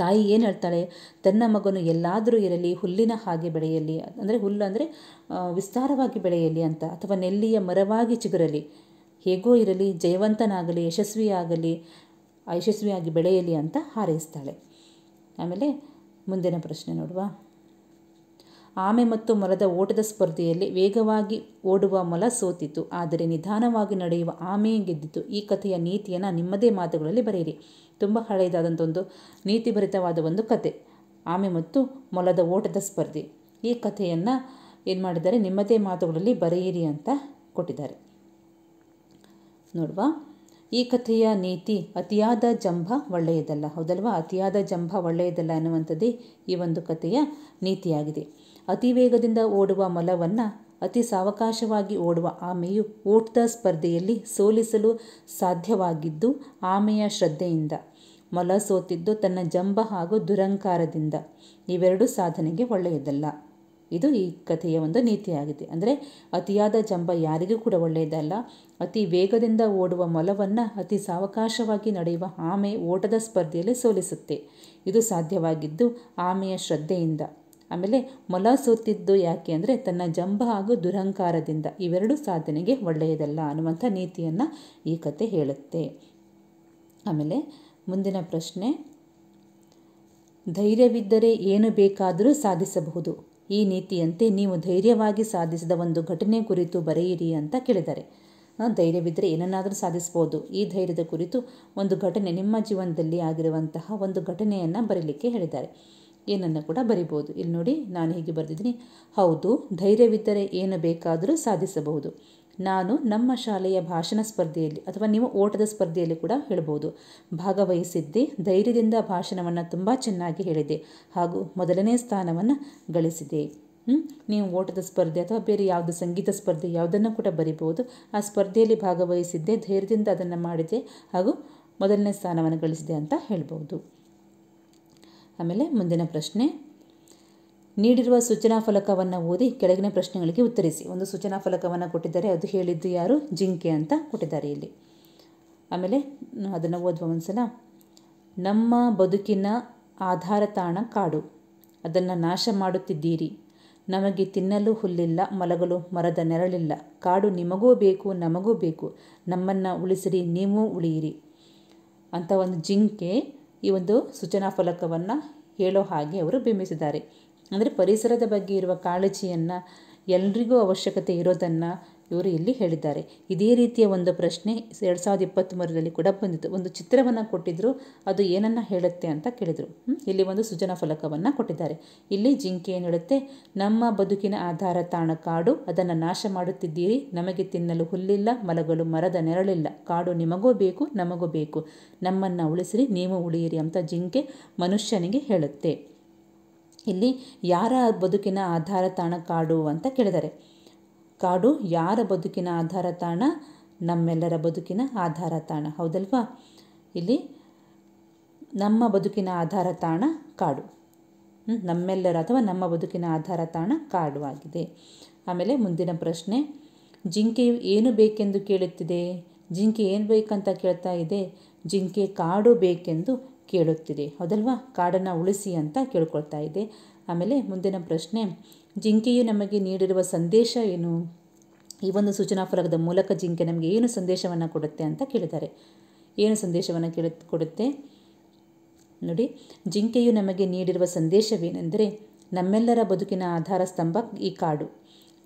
ತಾಯಿ ಏನು ಹೇಳ್ತಾಳೆ? ತನ್ನ ಮಗನು ಎಲ್ಲಾದರೂ ಇರಲಿ, ಹುಲ್ಲಿನ ಹಾಗೆ ಬೆಳೆಯಲಿ, ಅಂದರೆ ಹುಲ್ಲು ಅಂದರೆ ವಿಸ್ತಾರವಾಗಿ ಬೆಳೆಯಲಿ ಅಂತ, ಅಥವಾ ನೆಲ್ಲಿಯ ಮರವಾಗಿ ಚಿಗುರಲಿ, ಹೇಗೋ ಇರಲಿ, ಜಯವಂತನಾಗಲಿ, ಯಶಸ್ವಿಯಾಗಿ ಬೆಳೆಯಲಿ ಅಂತ ಹಾರೈಸ್ತಾಳೆ. ಆಮೇಲೆ ಮುಂದಿನ ಪ್ರಶ್ನೆ ನೋಡುವ. ಆಮೆ ಮತ್ತು ಮೊಲದ ಓಟದ ಸ್ಪರ್ಧೆಯಲ್ಲಿ ವೇಗವಾಗಿ ಓಡುವ ಮೊಲ ಸೋತಿತು, ಆದರೆ ನಿಧಾನವಾಗಿ ನಡೆಯುವ ಆಮೆ ಗೆದ್ದಿತು. ಈ ಕಥೆಯ ನೀತಿಯನ್ನು ನಿಮ್ಮದೇ ಮಾತುಗಳಲ್ಲಿ ಬರೆಯಿರಿ. ತುಂಬ ಹಳೆಯದಾದಂಥ ಒಂದು ನೀತಿಭರಿತವಾದ ಒಂದು ಕತೆ, ಆಮೆ ಮತ್ತು ಮೊಲದ ಓಟದ ಸ್ಪರ್ಧೆ. ಈ ಕಥೆಯನ್ನು ಏನು ಮಾಡಿದ್ದಾರೆ? ನಿಮ್ಮದೇ ಮಾತುಗಳಲ್ಲಿ ಬರೆಯಿರಿ ಅಂತ ಕೊಟ್ಟಿದ್ದಾರೆ. ನೋಡುವ. ಈ ಕಥೆಯ ನೀತಿ ಅತಿಯಾದ ಜಂಭ ಒಳ್ಳೆಯದಲ್ಲ. ಹೌದಲ್ವಾ? ಅತಿಯಾದ ಜಂಭ ಒಳ್ಳೆಯದಲ್ಲ ಅನ್ನುವಂಥದ್ದೇ ಈ ಒಂದು ಕಥೆಯ ನೀತಿಯಾಗಿದೆ. ಅತಿ ವೇಗದಿಂದ ಓಡುವ ಮೊಲವನ್ನು ಅತಿ ಸಾವಕಾಶವಾಗಿ ಓಡುವ ಆಮೆಯು ಓಟದ ಸ್ಪರ್ಧೆಯಲ್ಲಿ ಸೋಲಿಸಲು ಸಾಧ್ಯವಾಗಿದ್ದು ಆಮೆಯ ಶ್ರದ್ಧೆಯಿಂದ. ಮೊಲ ಸೋತಿದ್ದು ತನ್ನ ಜಂಭ ಹಾಗೂ ದುರಂಕಾರದಿಂದ. ಇವೆರಡೂ ಸಾಧನೆಗೆ ಒಳ್ಳೆಯದಲ್ಲ. ಇದು ಈ ಕಥೆಯ ಒಂದು ನೀತಿಯಾಗಿದೆ. ಅಂದರೆ ಅತಿಯಾದ ಜಂಭ ಯಾರಿಗೂ ಕೂಡ ಒಳ್ಳೆಯದಲ್ಲ. ಅತಿ ವೇಗದಿಂದ ಓಡುವ ಮೊಲವನ್ನು ಅತಿ ಸಾವಕಾಶವಾಗಿ ನಡೆಯುವ ಆಮೆ ಓಟದ ಸ್ಪರ್ಧೆಯಲ್ಲಿ ಸೋಲಿಸುತ್ತೆ. ಇದು ಸಾಧ್ಯವಾಗಿದ್ದು ಆಮೆಯ ಶ್ರದ್ಧೆಯಿಂದ. ಆಮೇಲೆ ಮೊಲ ಸೋತಿದ್ದು ಯಾಕೆ ಅಂದರೆ ತನ್ನ ಜಂಭ ಹಾಗೂ ದುರಹಂಕಾರದಿಂದ. ಇವೆರಡೂ ಸಾಧನೆಗೆ ಒಳ್ಳೆಯದಲ್ಲ ಅನ್ನುವಂಥ ನೀತಿಯನ್ನು ಈ ಕಥೆ ಹೇಳುತ್ತೆ. ಆಮೇಲೆ ಮುಂದಿನ ಪ್ರಶ್ನೆ, ಧೈರ್ಯವಿದ್ದರೆ ಏನು ಬೇಕಾದರೂ ಸಾಧಿಸಬಹುದು. ಈ ನೀತಿಯಂತೆ ನೀವು ಧೈರ್ಯವಾಗಿ ಸಾಧಿಸಿದ ಒಂದು ಘಟನೆ ಕುರಿತು ಬರೆಯಿರಿ ಅಂತ ಕೇಳಿದ್ದಾರೆ. ಧೈರ್ಯವಿದ್ದರೆ ಏನನ್ನಾದರೂ ಸಾಧಿಸ್ಬೋದು. ಈ ಧೈರ್ಯದ ಕುರಿತು ಒಂದು ಘಟನೆ, ನಿಮ್ಮ ಜೀವನದಲ್ಲಿ ಆಗಿರುವಂತಹ ಒಂದು ಘಟನೆಯನ್ನು ಬರೀಲಿಕ್ಕೆ ಹೇಳಿದ್ದಾರೆ. ಏನನ್ನು ಕೂಡ ಬರಿಬೋದು. ಇಲ್ಲಿ ನೋಡಿ, ನಾನು ಹೀಗೆ ಬರೆದಿದ್ದೀನಿ. ಹೌದು, ಧೈರ್ಯವಿದ್ದರೆ ಏನು ಬೇಕಾದರೂ ಸಾಧಿಸಬಹುದು. ನಾನು ನಮ್ಮ ಶಾಲೆಯ ಭಾಷಣ ಸ್ಪರ್ಧೆಯಲ್ಲಿ ಅಥವಾ ನೀವು ಓಟದ ಸ್ಪರ್ಧೆಯಲ್ಲಿ ಕೂಡ ಹೇಳ್ಬೋದು, ಭಾಗವಹಿಸಿದ್ದೆ. ಧೈರ್ಯದಿಂದ ಭಾಷಣವನ್ನು ತುಂಬ ಚೆನ್ನಾಗಿ ಹೇಳಿದೆ ಹಾಗೂ ಮೊದಲನೇ ಸ್ಥಾನವನ್ನು ಗಳಿಸಿದೆ. ನೀವು ಓಟದ ಸ್ಪರ್ಧೆ ಅಥವಾ ಬೇರೆ ಯಾವುದು ಸಂಗೀತ ಸ್ಪರ್ಧೆ ಯಾವುದನ್ನು ಕೂಡ ಬರಿಬೋದು. ಆ ಸ್ಪರ್ಧೆಯಲ್ಲಿ ಭಾಗವಹಿಸಿದ್ದೆ, ಧೈರ್ಯದಿಂದ ಅದನ್ನು ಮಾಡಿದೆ ಹಾಗೂ ಮೊದಲನೇ ಸ್ಥಾನವನ್ನು ಗಳಿಸಿದೆ ಅಂತ ಹೇಳ್ಬೋದು. ಆಮೇಲೆ ಮುಂದಿನ ಪ್ರಶ್ನೆ, ನೀಡಿರುವ ಸೂಚನಾ ಫಲಕವನ್ನು ಓದಿ ಕೆಳಗಿನ ಪ್ರಶ್ನೆಗಳಿಗೆ ಉತ್ತರಿಸಿ. ಒಂದು ಸೂಚನಾ ಫಲಕವನ್ನು ಕೊಟ್ಟಿದ್ದಾರೆ, ಅದು ಹೇಳಿದ್ದು ಯಾರು? ಜಿಂಕೆ ಅಂತ ಕೊಟ್ಟಿದ್ದಾರೆ ಇಲ್ಲಿ. ಆಮೇಲೆ ಅದನ್ನು ಓದುವ ಒಂದ್ಸಲ. ನಮ್ಮ ಬದುಕಿನ ಆಧಾರ ತಾಣ ಕಾಡು, ಅದನ್ನು ನಾಶ ಮಾಡುತ್ತಿದ್ದೀರಿ. ನಮಗೆ ತಿನ್ನಲು ಹುಲ್ಲಿಲ್ಲ, ಮಲಗಲು ಮರದ ನೆರಳಿಲ್ಲ. ಕಾಡು ನಿಮಗೂ ಬೇಕು, ನಮಗೂ ಬೇಕು. ನಮ್ಮನ್ನು ಉಳಿಸಿರಿ, ನೀವೂ ಉಳಿಯಿರಿ ಅಂತ ಒಂದು ಜಿಂಕೆ ಈ ಒಂದು ಸೂಚನಾ ಫಲಕವನ್ನು ಹೇಳೋ ಹಾಗೆ ಅವರು ಬಿಂಬಿಸಿದ್ದಾರೆ. ಅಂದರೆ ಪರಿಸರದ ಬಗ್ಗೆ ಇರುವ ಕಾಳಜಿಯನ್ನು, ಎಲ್ರಿಗೂ ಅವಶ್ಯಕತೆ ಇರೋದನ್ನು ಇವರು ಇಲ್ಲಿ ಹೇಳಿದ್ದಾರೆ. ಇದೇ ರೀತಿಯ ಒಂದು ಪ್ರಶ್ನೆ 2023ರಲ್ಲಿ ಕೂಡ ಬಂದಿತ್ತು. ಒಂದು ಚಿತ್ರವನ್ನು ಕೊಟ್ಟಿದ್ದರು, ಅದು ಏನನ್ನು ಹೇಳುತ್ತೆ ಅಂತ ಕೇಳಿದರು. ಇಲ್ಲಿ ಒಂದು ಸೂಚನಾ ಫಲಕವನ್ನು ಕೊಟ್ಟಿದ್ದಾರೆ. ಇಲ್ಲಿ ಜಿಂಕೆ ಏನು ಹೇಳುತ್ತೆ? ನಮ್ಮ ಬದುಕಿನ ಆಧಾರ ತಾಣ ಕಾಡು, ಅದನ್ನು ನಾಶ ಮಾಡುತ್ತಿದ್ದೀರಿ. ನಮಗೆ ತಿನ್ನಲು ಹುಲ್ಲಿಲ್ಲ, ಮಲಗಲು ಮರದ ನೆರಳಿಲ್ಲ. ಕಾಡು ನಿಮಗೂ ಬೇಕು, ನಮಗೂ ಬೇಕು. ನಮ್ಮನ್ನು ಉಳಿಸಿರಿ, ನೀವು ಉಳಿಯಿರಿ ಅಂತ ಜಿಂಕೆ ಮನುಷ್ಯನಿಗೆ ಹೇಳುತ್ತೆ. ಇಲ್ಲಿ ಯಾರ ಬದುಕಿನ ಆಧಾರ ತಾಣ ಕಾಡು ಅಂತ ಕೇಳಿದ್ದಾರೆ. ಕಾಡು ಯಾರ ಬದುಕಿನ ಆಧಾರ ತಾಣ? ನಮ್ಮೆಲ್ಲರ ಬದುಕಿನ ಆಧಾರ ತಾಣ. ಹೌದಲ್ವಾ? ಇಲ್ಲಿ ನಮ್ಮ ಬದುಕಿನ ಆಧಾರ ತಾಣ ಕಾಡು. ನಮ್ಮೆಲ್ಲರ ಅಥವಾ ನಮ್ಮ ಬದುಕಿನ ಆಧಾರ ತಾಣ ಕಾಡು ಆಗಿದೆ. ಆಮೇಲೆ ಮುಂದಿನ ಪ್ರಶ್ನೆ, ಜಿಂಕೆಯು ಏನು ಬೇಕೆಂದು ಕೇಳುತ್ತಿದೆ? ಜಿಂಕೆ ಏನು ಬೇಕಂತ ಕೇಳ್ತಾ ಇದೆ? ಜಿಂಕೆ ಕಾಡು ಬೇಕೆಂದು ಕೇಳುತ್ತಿದೆ. ಹೌದಲ್ವಾ? ಕಾಡನ್ನು ಉಳಿಸಿ ಅಂತ ಕೇಳ್ಕೊಳ್ತಾ ಇದೆ. ಆಮೇಲೆ ಮುಂದಿನ ಪ್ರಶ್ನೆ, ಜಿಂಕೆಯು ನಮಗೆ ನೀಡಿರುವ ಸಂದೇಶ ಏನು? ಈ ಒಂದು ಸೂಚನಾ ಫಲಕದ ಮೂಲಕ ಜಿಂಕೆ ನಮಗೆ ಏನು ಸಂದೇಶವನ್ನು ಕೊಡುತ್ತೆ ಅಂತ ಕೇಳಿದ್ದಾರೆ. ಏನು ಸಂದೇಶವನ್ನು ಕೊಡುತ್ತೆ ನೋಡಿ. ಜಿಂಕೆಯು ನಮಗೆ ನೀಡಿರುವ ಸಂದೇಶವೇನೆಂದರೆ, ನಮ್ಮೆಲ್ಲರ ಬದುಕಿನ ಆಧಾರ ಸ್ತಂಭ ಈ ಕಾಡು,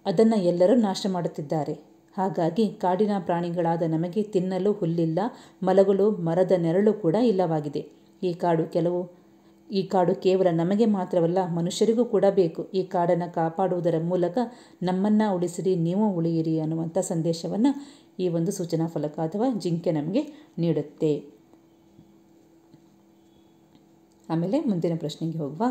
ಅದನ್ನು ಎಲ್ಲರೂ ನಾಶ ಮಾಡುತ್ತಿದ್ದಾರೆ. ಹಾಗಾಗಿ ಕಾಡಿನ ಪ್ರಾಣಿಗಳಾದ ನಮಗೆ ತಿನ್ನಲು ಹುಲ್ಲಿಲ್ಲ, ಮಲಗಲು ಮರದ ನೆರಳು ಕೂಡ ಇಲ್ಲವಾಗಿದೆ. ಈ ಕಾಡು ಕೇವಲ ನಮಗೆ ಮಾತ್ರವಲ್ಲ, ಮನುಷ್ಯರಿಗೂ ಕೂಡ ಬೇಕು. ಈ ಕಾಡನ್ನು ಕಾಪಾಡುವುದರ ಮೂಲಕ ನಮ್ಮನ್ನು ಉಳಿಸಿರಿ, ನೀವು ಉಳಿಯಿರಿ ಅನ್ನುವಂಥ ಸಂದೇಶವನ್ನು ಈ ಒಂದು ಸೂಚನಾ ಫಲಕ ಅಥವಾ ಜಿಂಕೆ ನಮಗೆ ನೀಡುತ್ತೆ. ಆಮೇಲೆ ಮುಂದಿನ ಪ್ರಶ್ನೆಗೆ ಹೋಗುವ.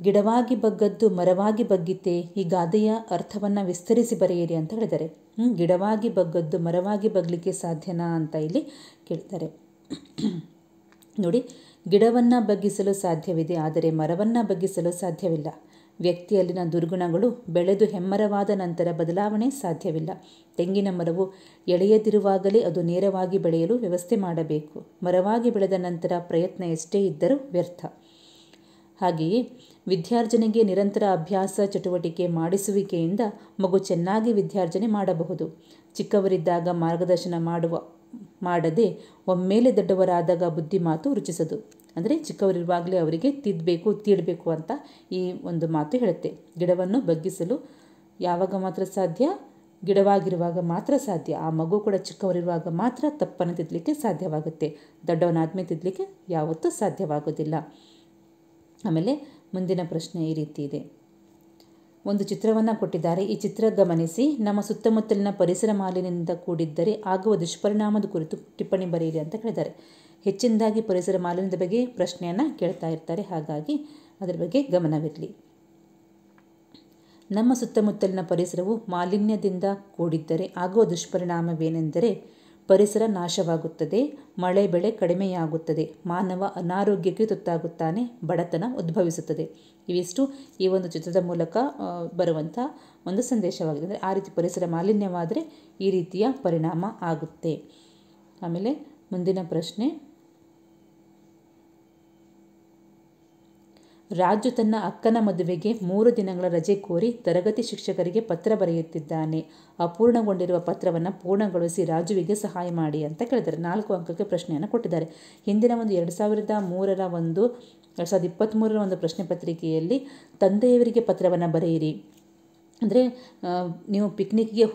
ಗಿಡವಾಗಿ ಬಗ್ಗದ್ದು ಮರವಾಗಿ ಬಗ್ಗಿತೆ, ಈ ಗಾದೆಯ ಅರ್ಥವನ್ನು ವಿಸ್ತರಿಸಿ ಬರೆಯಿರಿ ಅಂತ ಹೇಳಿದ್ದಾರೆ. ಗಿಡವಾಗಿ ಬಗ್ಗದ್ದು ಮರವಾಗಿ ಬಗ್ಲಿಕ್ಕೆ ಸಾಧ್ಯನಾ ಅಂತ ಇಲ್ಲಿ ಕೇಳ್ತಾರೆ. ನೋಡಿ, ಗಿಡವನ್ನು ಬಗ್ಗಿಸಲು ಸಾಧ್ಯವಿದೆ, ಆದರೆ ಮರವನ್ನು ಬಗ್ಗಿಸಲು ಸಾಧ್ಯವಿಲ್ಲ. ವ್ಯಕ್ತಿಯಲ್ಲಿನ ದುರ್ಗುಣಗಳು ಬೆಳೆದು ಹೆಮ್ಮರವಾದ ನಂತರ ಬದಲಾವಣೆ ಸಾಧ್ಯವಿಲ್ಲ. ತೆಂಗಿನ ಮರವು ಎಳೆಯದಿರುವಾಗಲೇ ಅದು ನೇರವಾಗಿ ಬೆಳೆಯಲು ವ್ಯವಸ್ಥೆ ಮಾಡಬೇಕು. ಮರವಾಗಿ ಬೆಳೆದ ನಂತರ ಪ್ರಯತ್ನ ಎಷ್ಟೇ ಇದ್ದರೂ ವ್ಯರ್ಥ. ಹಾಗೆಯೇ ವಿದ್ಯಾರ್ಜನೆಗೆ ನಿರಂತರ ಅಭ್ಯಾಸ ಚಟುವಟಿಕೆ ಮಾಡಿಸುವಿಕೆಯಿಂದ ಮಗು ಚೆನ್ನಾಗಿ ವಿದ್ಯಾರ್ಜನೆ ಮಾಡಬಹುದು. ಚಿಕ್ಕವರಿದ್ದಾಗ ಮಾರ್ಗದರ್ಶನ ಮಾಡದೆ ಒಮ್ಮೆಲೆ ದೊಡ್ಡವರಾದಾಗ ಬುದ್ಧಿ ಮಾತು ರುಚಿಸದು. ಅಂದರೆ ಚಿಕ್ಕವರಿರುವಾಗಲೇ ಅವರಿಗೆ ತೀಡಬೇಕು ಅಂತ ಈ ಒಂದು ಮಾತು ಹೇಳುತ್ತೆ. ಗಿಡವನ್ನು ಬಗ್ಗಿಸಲು ಯಾವಾಗ ಮಾತ್ರ ಸಾಧ್ಯ? ಗಿಡವಾಗಿರುವಾಗ ಮಾತ್ರ ಸಾಧ್ಯ. ಆ ಮಗು ಕೂಡ ಚಿಕ್ಕವರಿರುವಾಗ ಮಾತ್ರ ತಪ್ಪನ್ನು ತಿದ್ದಲಿಕ್ಕೆ ಸಾಧ್ಯವಾಗುತ್ತೆ. ದೊಡ್ಡವನಾದ್ಮೇಲೆ ತಿದ್ದಲಿಕ್ಕೆ ಯಾವತ್ತೂ ಸಾಧ್ಯವಾಗೋದಿಲ್ಲ. ಆಮೇಲೆ ಮುಂದಿನ ಪ್ರಶ್ನೆ ಈ ರೀತಿ ಇದೆ. ಒಂದು ಚಿತ್ರವನ್ನು ಕೊಟ್ಟಿದ್ದಾರೆ. ಈ ಚಿತ್ರ ಗಮನಿಸಿ. ನಮ್ಮ ಸುತ್ತಮುತ್ತಲಿನ ಪರಿಸರ ಮಾಲಿನ್ಯದಿಂದ ಕೂಡಿದ್ದರೆ ಆಗುವ ದುಷ್ಪರಿಣಾಮದ ಕುರಿತು ಟಿಪ್ಪಣಿ ಬರೆಯಿರಿ ಅಂತ ಕೇಳಿದ್ದಾರೆ. ಹೆಚ್ಚಿನದಾಗಿ ಪರಿಸರ ಮಾಲಿನ್ಯದ ಬಗ್ಗೆ ಪ್ರಶ್ನೆಯನ್ನು ಕೇಳ್ತಾ ಇರ್ತಾರೆ, ಹಾಗಾಗಿ ಅದರ ಬಗ್ಗೆ ಗಮನವಿರಲಿ. ನಮ್ಮ ಸುತ್ತಮುತ್ತಲಿನ ಪರಿಸರವು ಮಾಲಿನ್ಯದಿಂದ ಕೂಡಿದ್ದರೆ ಆಗುವ ದುಷ್ಪರಿಣಾಮವೇನೆಂದರೆ ಪರಿಸರ ನಾಶವಾಗುತ್ತದೆ, ಮಳೆ ಬೆಳೆ ಕಡಿಮೆಯಾಗುತ್ತದೆ, ಮಾನವ ಅನಾರೋಗ್ಯಕ್ಕೆ ತುತ್ತಾಗುತ್ತಾನೆ, ಬಡತನ ಉದ್ಭವಿಸುತ್ತದೆ. ಇವಿಷ್ಟು ಈ ಒಂದು ಚಿತ್ರದ ಮೂಲಕ ಬರುವಂಥ ಒಂದು ಸಂದೇಶವಾಗಿದೆ. ಅಂದರೆ ಆ ರೀತಿ ಪರಿಸರ ಮಾಲಿನ್ಯವಾದರೆ ಈ ರೀತಿಯ ಪರಿಣಾಮ ಆಗುತ್ತೆ. ಆಮೇಲೆ ಮುಂದಿನ ಪ್ರಶ್ನೆ, ರಾಜು ತನ್ನ ಅಕ್ಕನ ಮದುವೆಗೆ 3 ದಿನಗಳ ರಜೆ ಕೋರಿ ತರಗತಿ ಶಿಕ್ಷಕರಿಗೆ ಪತ್ರ ಬರೆಯುತ್ತಿದ್ದಾನೆ. ಅಪೂರ್ಣಗೊಂಡಿರುವ ಪತ್ರವನ್ನು ಪೂರ್ಣಗೊಳಿಸಿ ರಾಜುವಿಗೆ ಸಹಾಯ ಮಾಡಿ ಅಂತ ಕೇಳಿದ್ದಾರೆ. 4 ಅಂಕಕ್ಕೆ ಪ್ರಶ್ನೆಯನ್ನು ಕೊಟ್ಟಿದ್ದಾರೆ. ಹಿಂದಿನ ಒಂದು 2023ರ ಒಂದು ಪ್ರಶ್ನೆ ಪತ್ರಿಕೆಯಲ್ಲಿ ತಂದೆಯವರಿಗೆ ಪತ್ರವನ್ನು ಬರೆಯಿರಿ, ಅಂದರೆ ನೀವು ಪಿಕ್ನಿಕ್ಗೆ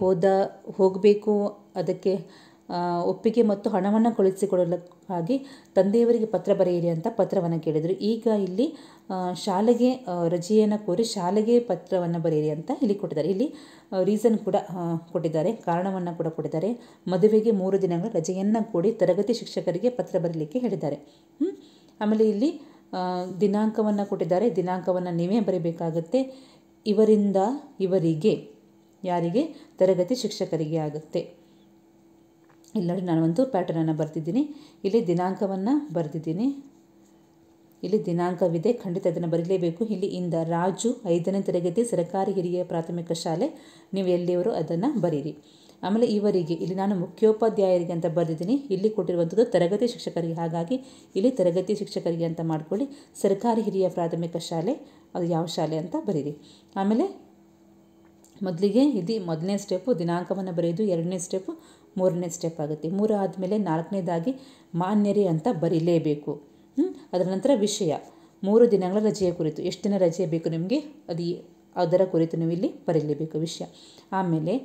ಹೋಗಬೇಕು, ಅದಕ್ಕೆ ಒಪ್ಪಿಗೆ ಮತ್ತು ಹಣವನ್ನು ಕಳುಹಿಸಿಕೊಡಲಿಕ್ಕಾಗಿ ತಂದೆಯವರಿಗೆ ಪತ್ರ ಬರೆಯಿರಿ ಅಂತ ಪತ್ರವನ್ನು ಕೇಳಿದರು. ಈಗ ಇಲ್ಲಿ ಶಾಲೆಗೆ ರಜೆಯನ್ನು ಕೋರಿ ಶಾಲೆಗೆ ಪತ್ರವನ್ನು ಬರೆಯಿರಿ ಅಂತ ಇಲ್ಲಿ ಕೊಟ್ಟಿದ್ದಾರೆ. ಇಲ್ಲಿ ರೀಸನ್ ಕೂಡ ಕೊಟ್ಟಿದ್ದಾರೆ, ಕಾರಣವನ್ನು ಕೂಡ ಕೊಟ್ಟಿದ್ದಾರೆ. ಮದುವೆಗೆ 3 ದಿನಗಳ ರಜೆಯನ್ನು ಕೊಡಿ ತರಗತಿ ಶಿಕ್ಷಕರಿಗೆ ಪತ್ರ ಬರೀಲಿಕ್ಕೆ ಹೇಳಿದ್ದಾರೆ. ಆಮೇಲೆ ಇಲ್ಲಿ ದಿನಾಂಕವನ್ನು ಕೊಟ್ಟಿದ್ದಾರೆ. ದಿನಾಂಕವನ್ನು ನೀವೇ ಬರೀಬೇಕಾಗುತ್ತೆ. ಇವರಿಂದ ಇವರಿಗೆ, ಯಾರಿಗೆ? ತರಗತಿ ಶಿಕ್ಷಕರಿಗೆ ಆಗುತ್ತೆ. ಇಲ್ಲಿ ನೋಡಿ, ನಾನು ಒಂದು ಪ್ಯಾಟರ್ನನ್ನು ಬರೆದಿದ್ದೀನಿ. ಇಲ್ಲಿ ದಿನಾಂಕವನ್ನು ಬರೆದಿದ್ದೀನಿ. ಇಲ್ಲಿ ದಿನಾಂಕವಿದೆ, ಖಂಡಿತ ಅದನ್ನು ಬರೀಲೇಬೇಕು. ಇಲ್ಲಿ ಇಂದ ರಾಜು 5ನೇ ತರಗತಿ ಸರ್ಕಾರಿ ಹಿರಿಯ ಪ್ರಾಥಮಿಕ ಶಾಲೆ, ನೀವು ಎಲ್ಲಿಯವರು ಅದನ್ನು ಬರೀರಿ. ಆಮೇಲೆ ಇವರಿಗೆ, ಇಲ್ಲಿ ನಾನು ಮುಖ್ಯೋಪಾಧ್ಯಾಯರಿಗೆ ಅಂತ ಬರೆದಿದ್ದೀನಿ. ಇಲ್ಲಿ ಕೊಟ್ಟಿರುವಂಥದ್ದು ತರಗತಿ ಶಿಕ್ಷಕರಿಗೆ, ಹಾಗಾಗಿ ಇಲ್ಲಿ ತರಗತಿ ಶಿಕ್ಷಕರಿಗೆ ಅಂತ ಮಾಡ್ಕೊಳ್ಳಿ. ಸರ್ಕಾರಿ ಹಿರಿಯ ಪ್ರಾಥಮಿಕ ಶಾಲೆ, ಅದು ಯಾವ ಶಾಲೆ ಅಂತ ಬರೀರಿ. ಆಮೇಲೆ ಮೊದಲಿಗೆ ಇದು 1ನೇ ಸ್ಟೆಪ್ಪು, ದಿನಾಂಕವನ್ನು ಬರೆಯೋದು. 2ನೇ ಸ್ಟೆಪ್ಪು, 3ನೇ ಸ್ಟೆಪ್ ಆಗುತ್ತೆ. 3 ಆದಮೇಲೆ 4ನೇದಾಗಿ ಮಾನ್ಯರೇ ಅಂತ ಬರೀಲೇಬೇಕು. ಅದರ ನಂತರ ವಿಷಯ, 3 ದಿನಗಳ ರಜೆಯ ಕುರಿತು, ಎಷ್ಟು ದಿನ ರಜೆ ಬೇಕು ನಿಮಗೆ, ಅದರ ಕುರಿತು ನೀವು ಇಲ್ಲಿ ಬರೀಲೇಬೇಕು ವಿಷಯ. ಆಮೇಲೆ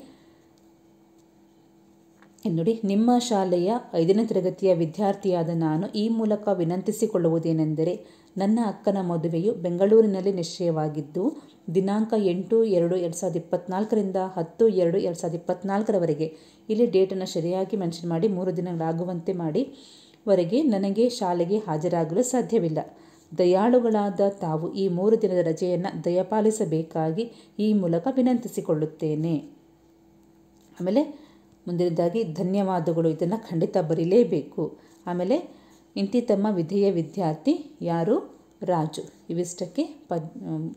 ನೋಡಿ, ನಿಮ್ಮ ಶಾಲೆಯ 5ನೇ ತರಗತಿಯ ವಿದ್ಯಾರ್ಥಿಯಾದ ನಾನು ಈ ಮೂಲಕ ವಿನಂತಿಸಿಕೊಳ್ಳುವುದೇನೆಂದರೆ, ನನ್ನ ಅಕ್ಕನ ಮದುವೆಯು ಬೆಂಗಳೂರಿನಲ್ಲಿ ನಿಶ್ಚಯವಾಗಿದ್ದು ದಿನಾಂಕ 8/2/2024ರಿಂದ 10/2/2024ರವರೆಗೆ, ಇಲ್ಲಿ ಡೇಟನ್ನು ಸರಿಯಾಗಿ ಮೆನ್ಷನ್ ಮಾಡಿ 3 ದಿನಗಳಾಗುವಂತೆ ಮಾಡಿ ವರೆಗೆ ನನಗೆ ಶಾಲೆಗೆ ಹಾಜರಾಗಲು ಸಾಧ್ಯವಿಲ್ಲ. ದಯಾಳುಗಳಾದ ತಾವು ಈ 3 ದಿನದ ರಜೆಯನ್ನು ದಯಪಾಲಿಸಬೇಕಾಗಿ ಈ ಮೂಲಕ ವಿನಂತಿಸಿಕೊಳ್ಳುತ್ತೇನೆ. ಆಮೇಲೆ ಮುಂದಿನದಾಗಿ ಧನ್ಯವಾದಗಳು, ಇದನ್ನು ಖಂಡಿತ ಬರೀಲೇಬೇಕು. ಆಮೇಲೆ ಇಂತಿ ತಮ್ಮ ವಿಧೇಯ ವಿದ್ಯಾರ್ಥಿ ಯಾರು? ರಾಜು. ಇವಿಷ್ಟಕ್ಕೆ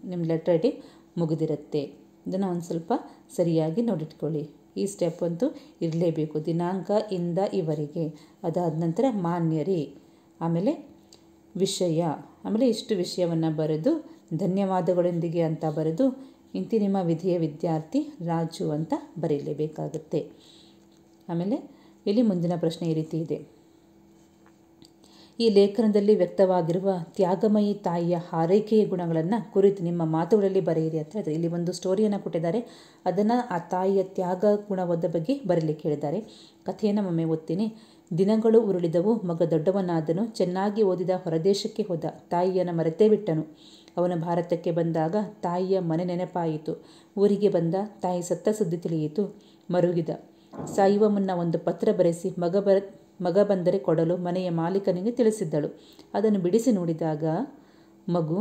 ನಿಮ್ಮ ಲೆಟರ್ ರೈಟಿಂಗ್ ಮುಗಿದಿರುತ್ತೆ. ಇದನ್ನು ಒಂದು ಸ್ವಲ್ಪ ಸರಿಯಾಗಿ ನೋಡಿಟ್ಕೊಳ್ಳಿ. ಈ ಸ್ಟೆಪ್ ಅಂತೂ ಇರಲೇಬೇಕು. ದಿನಾಂಕ ಇಂದ ಇವರಿಗೆ, ಅದಾದ ನಂತರ ಮಾನ್ಯರೇ, ಆಮೇಲೆ ವಿಷಯ, ಆಮೇಲೆ ಇಷ್ಟು ವಿಷಯವನ್ನು ಬರೆದು ಧನ್ಯವಾದಗಳೊಂದಿಗೆ ಅಂತ ಬರೆದು ಇಂತಿ ನಿಮ್ಮ ವಿಧೇಯ ವಿದ್ಯಾರ್ಥಿ ರಾಜು ಅಂತ ಬರೀಲೇಬೇಕಾಗುತ್ತೆ. ಆಮೇಲೆ ಇಲ್ಲಿ ಮುಂದಿನ ಪ್ರಶ್ನೆ ಈ ರೀತಿ ಇದೆ. ಈ ಲೇಖನದಲ್ಲಿ ವ್ಯಕ್ತವಾಗಿರುವ ತ್ಯಾಗಮಯಿ ತಾಯಿಯ ಹಾರೈಕೆಯ ಗುಣಗಳನ್ನು ಕುರಿತು ನಿಮ್ಮ ಮಾತುಗಳಲ್ಲಿ ಬರೆಯಿರಿ ಅಂತ ಹೇಳಿದರೆ, ಇಲ್ಲಿ ಒಂದು ಸ್ಟೋರಿಯನ್ನು ಕೊಟ್ಟಿದ್ದಾರೆ. ಅದನ್ನು ಆ ತಾಯಿಯ ತ್ಯಾಗ ಗುಣವಾದ ಬಗ್ಗೆ ಬರೀಲಿಕ್ಕೆ ಹೇಳಿದ್ದಾರೆ. ಕಥೆಯನ್ನು ಒಮ್ಮೆ ಓದ್ತೀನಿ. ದಿನಗಳು ಉರುಳಿದವು. ಮಗ ದೊಡ್ಡವನಾದನು. ಚೆನ್ನಾಗಿ ಓದಿದ ಹೊರದೇಶಕ್ಕೆ ಹೋದ. ತಾಯಿಯನ್ನು ಮರೆತೇ ಬಿಟ್ಟನು. ಅವನು ಭಾರತಕ್ಕೆ ಬಂದಾಗ ತಾಯಿಯ ಮನೆ ನೆನಪಾಯಿತು. ಊರಿಗೆ ಬಂದ. ತಾಯಿ ಸತ್ತ ಸುದ್ದಿ ತಿಳಿಯಿತು. ಮರುಗಿದ. ಸಾಯುವ ಮುನ್ನ ಒಂದು ಪತ್ರ ಬರೆಸಿ ಮಗ ಬಂದರೆ ಕೊಡಲು ಮನೆಯ ಮಾಲೀಕನಿಗೆ ತಿಳಿಸಿದ್ದಳು. ಅದನ್ನು ಬಿಡಿಸಿ ನೋಡಿದಾಗ, ಮಗು,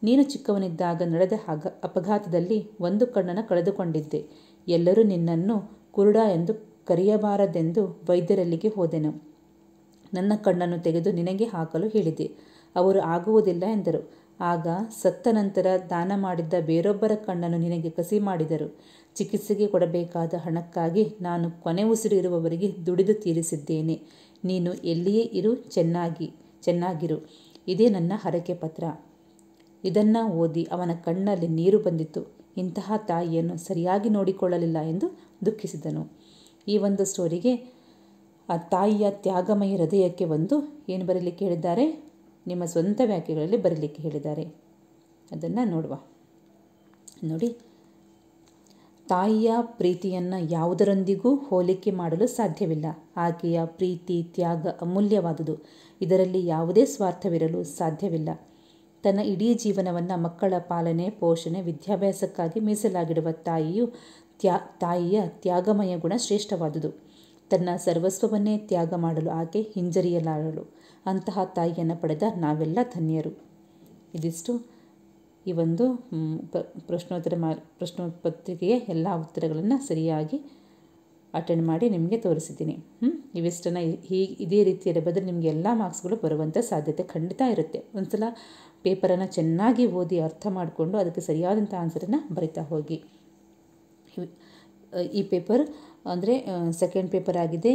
ನೀನು ಚಿಕ್ಕವನಿದ್ದಾಗ ನಡೆದ ಅಪಘಾತದಲ್ಲಿ ಒಂದು ಕಣ್ಣನ್ನು ಕಳೆದುಕೊಂಡಿದ್ದೆ. ಎಲ್ಲರೂ ನಿನ್ನನ್ನು ಕುರುಡ ಎಂದು ಕರೆಯಬಾರದೆಂದು ವೈದ್ಯರಲ್ಲಿಗೆ ಹೋದೆನು. ನನ್ನ ಕಣ್ಣನ್ನು ತೆಗೆದು ನಿನಗೆ ಹಾಕಲು ಹೇಳಿದೆ. ಅವರು ಆಗುವುದಿಲ್ಲ ಎಂದರು. ಆಗ ಸತ್ತ ನಂತರ ದಾನ ಮಾಡಿದ್ದ ಬೇರೊಬ್ಬರ ಕಣ್ಣನ್ನು ನಿನಗೆ ಕಸಿ ಮಾಡಿದರು. ಚಿಕಿತ್ಸೆಗೆ ಕೊಡಬೇಕಾದ ಹಣಕ್ಕಾಗಿ ನಾನು ಕೊನೆ ಉಸಿರು ಇರುವವರೆಗೆ ದುಡಿದು ತೀರಿಸಿದ್ದೇನೆ. ನೀನು ಎಲ್ಲಿಯೇ ಇರು, ಚೆನ್ನಾಗಿರು. ಇದೇ ನನ್ನ ಹರಕೆ ಪತ್ರ. ಇದನ್ನು ಓದಿ ಅವನ ಕಣ್ಣಲ್ಲಿ ನೀರು ಬಂದಿತು. ಇಂತಹ ತಾಯಿಯನ್ನು ಸರಿಯಾಗಿ ನೋಡಿಕೊಳ್ಳಲಿಲ್ಲ ಎಂದು ದುಃಖಿಸಿದನು. ಈ ಒಂದು ಸ್ಟೋರಿಗೆ ಆ ತಾಯಿಯ ತ್ಯಾಗಮಯ ಹೃದಯಕ್ಕೆ ಒಂದು ಏನು ಬರೀಲಿಕ್ಕೆ ಹೇಳಿದ್ದಾರೆ? ನಿಮ್ಮ ಸ್ವಂತ ವ್ಯಾಖ್ಯೆಗಳಲ್ಲಿ ಬರೀಲಿಕ್ಕೆ ಹೇಳಿದ್ದಾರೆ. ಅದನ್ನು ನೋಡುವ. ನೋಡಿ, ತಾಯಿಯ ಪ್ರೀತಿಯನ್ನು ಯಾವುದರೊಂದಿಗೂ ಹೋಲಿಕೆ ಮಾಡಲು ಸಾಧ್ಯವಿಲ್ಲ. ಆಕೆಯ ಪ್ರೀತಿ ತ್ಯಾಗ ಅಮೂಲ್ಯವಾದುದು. ಇದರಲ್ಲಿ ಯಾವುದೇ ಸ್ವಾರ್ಥವಿರಲು ಸಾಧ್ಯವಿಲ್ಲ. ತನ್ನ ಇಡೀ ಜೀವನವನ್ನು ಮಕ್ಕಳ ಪಾಲನೆ, ಪೋಷಣೆ, ವಿದ್ಯಾಭ್ಯಾಸಕ್ಕಾಗಿ ಮೀಸಲಾಗಿಡುವ ತಾಯಿಯ ತ್ಯಾಗಮಯ ಗುಣ ಶ್ರೇಷ್ಠವಾದುದು. ತನ್ನ ಸರ್ವಸ್ವವನ್ನೇ ತ್ಯಾಗ ಮಾಡಲು ಆಕೆ ಹಿಂಜರಿಯಲಾರಳು. ಅಂತಹ ತಾಯಿಯನ್ನು ಪಡೆದ ನಾವೆಲ್ಲ ಧನ್ಯರು. ಇದಿಷ್ಟು ಈ ಒಂದು ಪ್ರಶ್ನೆ ಪತ್ರಿಕೆಯ ಎಲ್ಲ ಉತ್ತರಗಳನ್ನು ಸರಿಯಾಗಿ ಅಟೆಂಡ್ ಮಾಡಿ ನಿಮಗೆ ತೋರಿಸಿದ್ದೀನಿ. ಇವಿಷ್ಟನ್ನು ಇದೇ ರೀತಿಯಲ್ಲಿ ಬರೆದ್ರೆ ನಿಮಗೆ ಎಲ್ಲ ಮಾರ್ಕ್ಸ್ಗಳು ಬರುವಂಥ ಸಾಧ್ಯತೆ ಖಂಡಿತ ಇರುತ್ತೆ. ಒಂದು ಸಲ ಪೇಪರನ್ನು ಚೆನ್ನಾಗಿ ಓದಿ ಅರ್ಥ ಮಾಡಿಕೊಂಡು ಅದಕ್ಕೆ ಸರಿಯಾದಂಥ ಆನ್ಸರನ್ನು ಬರಿತಾ ಹೋಗಿ. ಈ ಪೇಪರ್ ಅಂದರೆ ಸೆಕೆಂಡ್ ಪೇಪರ್ ಆಗಿದೆ.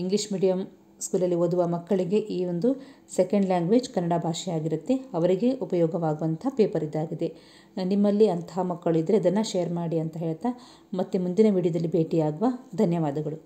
ಇಂಗ್ಲೀಷ್ ಮೀಡಿಯಮ್ ಸ್ಕೂಲಲ್ಲಿ ಓದುವ ಮಕ್ಕಳಿಗೆ ಈ ಒಂದು ಸೆಕೆಂಡ್ ಲ್ಯಾಂಗ್ವೇಜ್ ಕನ್ನಡ ಭಾಷೆ ಆಗಿರುತ್ತೆ. ಅವರಿಗೆ ಉಪಯೋಗವಾಗುವಂಥ ಪೇಪರ್ ಇದಾಗಿದೆ. ನಿಮ್ಮಲ್ಲಿ ಅಂತಹ ಮಕ್ಕಳಿದ್ದರೆ ಅದನ್ನು ಶೇರ್ ಮಾಡಿ ಅಂತ ಹೇಳ್ತಾ ಮತ್ತೆ ಮುಂದಿನ ವಿಡಿಯೋದಲ್ಲಿ ಭೇಟಿಯಾಗುವ. ಧನ್ಯವಾದಗಳು.